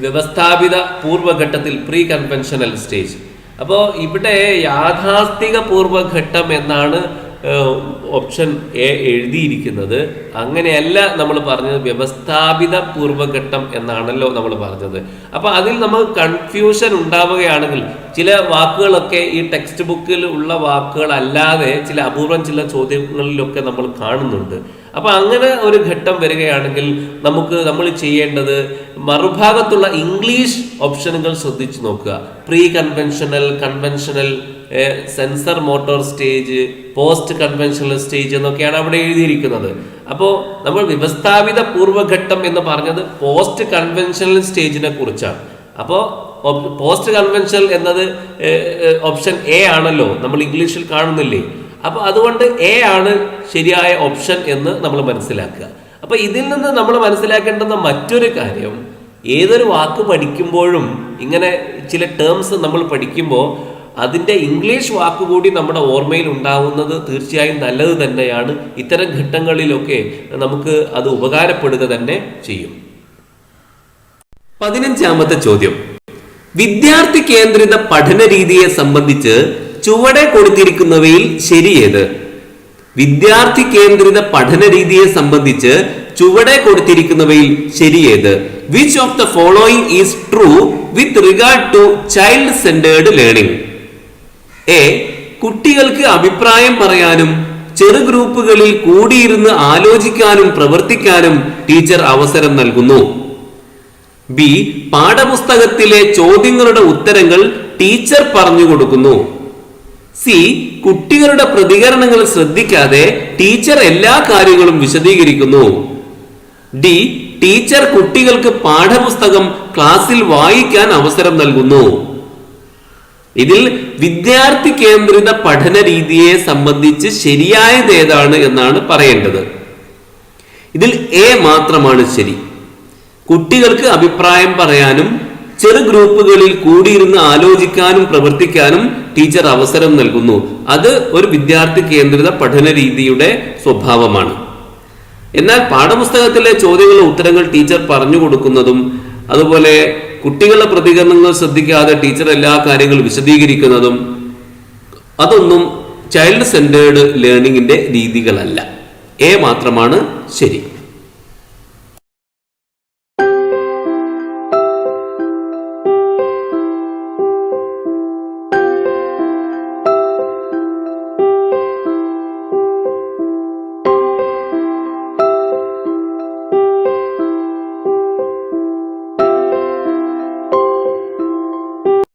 വ്യവസ്ഥാപിത പൂർവ്വഘട്ടത്തിൽ, പ്രീ കൺവെൻഷനൽ സ്റ്റേജ്. അപ്പോൾ ഇവിടെ യാഥാസ്ഥിക പൂർവ്വഘട്ടം എന്നാണ് ഓപ്ഷൻ എ എഴുതിയിരിക്കുന്നത്. അങ്ങനെയല്ല നമ്മൾ പറഞ്ഞത്, വ്യവസ്ഥാപിത പൂർവ്വഘട്ടം എന്നാണല്ലോ നമ്മൾ പറഞ്ഞത്. അപ്പൊ അതിൽ നമുക്ക് കൺഫ്യൂഷൻ ഉണ്ടാവുകയാണെങ്കിൽ, ചില വാക്കുകളൊക്കെ ഈ ടെക്സ്റ്റ് ബുക്കിൽ ഉള്ള വാക്കുകൾ അല്ലാതെ ചില അപൂർവം ചില ചോദ്യങ്ങളിലൊക്കെ നമ്മൾ കാണുന്നുണ്ട്. അപ്പൊ അങ്ങനെ ഒരു ഘട്ടം വരികയാണെങ്കിൽ നമ്മൾ ചെയ്യേണ്ടത് മറുഭാഗത്തുള്ള ഇംഗ്ലീഷ് ഓപ്ഷനുകൾ ശ്രദ്ധിച്ചു നോക്കുക. Pre conventional, conventional, sensor motor stage, post conventional stage എന്നൊക്കെയാണ് അവിടെ എഴുതിയിരിക്കുന്നത്. അപ്പോൾ നമ്മൾ വ്യവസ്ഥാപിത പൂർവ്വഘട്ടം എന്ന് പറഞ്ഞത് പോസ്റ്റ് കൺവെൻഷനൽ സ്റ്റേജിനെ കുറിച്ചാണ്. അപ്പോൾ പോസ്റ്റ് കൺവെൻഷനൽ എന്നത് ഓപ്ഷൻ എ ആണല്ലോ, നമ്മൾ ഇംഗ്ലീഷിൽ കാണുന്നില്ലേ? അപ്പൊ അതുകൊണ്ട് എ ആണ് ശരിയായ ഓപ്ഷൻ എന്ന് നമ്മൾ മനസ്സിലാക്കുക. അപ്പൊ ഇതിൽ നിന്ന് നമ്മൾ മനസ്സിലാക്കേണ്ടുന്ന മറ്റൊരു കാര്യം, ഏതൊരു വാക്ക് പഠിക്കുമ്പോഴും ഇങ്ങനെ ചില ടേംസ് നമ്മൾ പഠിക്കുമ്പോൾ അതിൻ്റെ ഇംഗ്ലീഷ് വാക്കുകൂടി നമ്മുടെ ഓർമ്മയിൽ ഉണ്ടാവുന്നത് തീർച്ചയായും നല്ലത് തന്നെയാണ്. ഇത്തരം ഘട്ടങ്ങളിലൊക്കെ നമുക്ക് അത് ഉപകാരപ്പെടുക തന്നെ ചെയ്യും. 15ാമത്തെ ചോദ്യം, വിദ്യാർത്ഥി കേന്ദ്രിത പഠന രീതിയെ സംബന്ധിച്ച് ചുവടെ കൊടുത്തിരിക്കുന്നവയിൽ ശരിയേത്? വിദ്യാർത്ഥി കേന്ദ്രിത പഠന രീതിയെ സംബന്ധിച്ച് ചുവടെ കൊടുത്തിരിക്കുന്നവയിൽ ശരിയേത്? Which of the following is true with regard to child centred learning? A, കുട്ടികൾക്ക് അഭിപ്രായം പറയാനും ചെറു ഗ്രൂപ്പുകളിൽ കൂടിയിരുന്ന് ആലോചിക്കാനും പ്രവർത്തിക്കാനും ടീച്ചർ അവസരം നൽകുന്നു. ബി, പാഠപുസ്തകത്തിലെ ചോദ്യങ്ങളുടെ ഉത്തരങ്ങൾ ടീച്ചർ പറഞ്ഞു കൊടുക്കുന്നു. സി, കുട്ടികളുടെ പ്രതികരണങ്ങൾ ശ്രദ്ധിക്കാതെ ടീച്ചർ എല്ലാ കാര്യങ്ങളും വിശദീകരിക്കുന്നു. ഡി, ടീച്ചർ കുട്ടികൾക്ക് പാഠപുസ്തകം ക്ലാസ്സിൽ വായിക്കാൻ അവസരം നൽകുന്നു. ഇതിൽ വിദ്യാർത്ഥി കേന്ദ്രിത പഠന രീതിയെ സംബന്ധിച്ച് ശരിയായത് ഏതാണ് എന്നാണ് പറയേണ്ടത്. ഇതിൽ എ മാത്രമാണ് ശരി. കുട്ടികൾക്ക് അഭിപ്രായം പറയാനും ചെറു ഗ്രൂപ്പുകളിൽ കൂടിയിരുന്ന് ആലോചിക്കാനും പ്രവർത്തിക്കാനും ടീച്ചർ അവസരം നൽകുന്നു. അത് ഒരു വിദ്യാർത്ഥി കേന്ദ്രിത പഠന രീതിയുടെ സ്വഭാവമാണ്. എന്നാൽ പാഠപുസ്തകത്തിലെ ചോദ്യങ്ങളുടെ ഉത്തരങ്ങൾ ടീച്ചർ പറഞ്ഞു കൊടുക്കുന്നതും അതുപോലെ കുട്ടികളുടെ പ്രതികരണങ്ങൾ ശ്രദ്ധിക്കാതെ ടീച്ചർ എല്ലാ കാര്യങ്ങളും വിശദീകരിക്കുന്നതും അതൊന്നും ചൈൽഡ് സെന്റേർഡ് ലേണിംഗിന്റെ രീതികളല്ല. എ മാത്രമാണ് ശരി.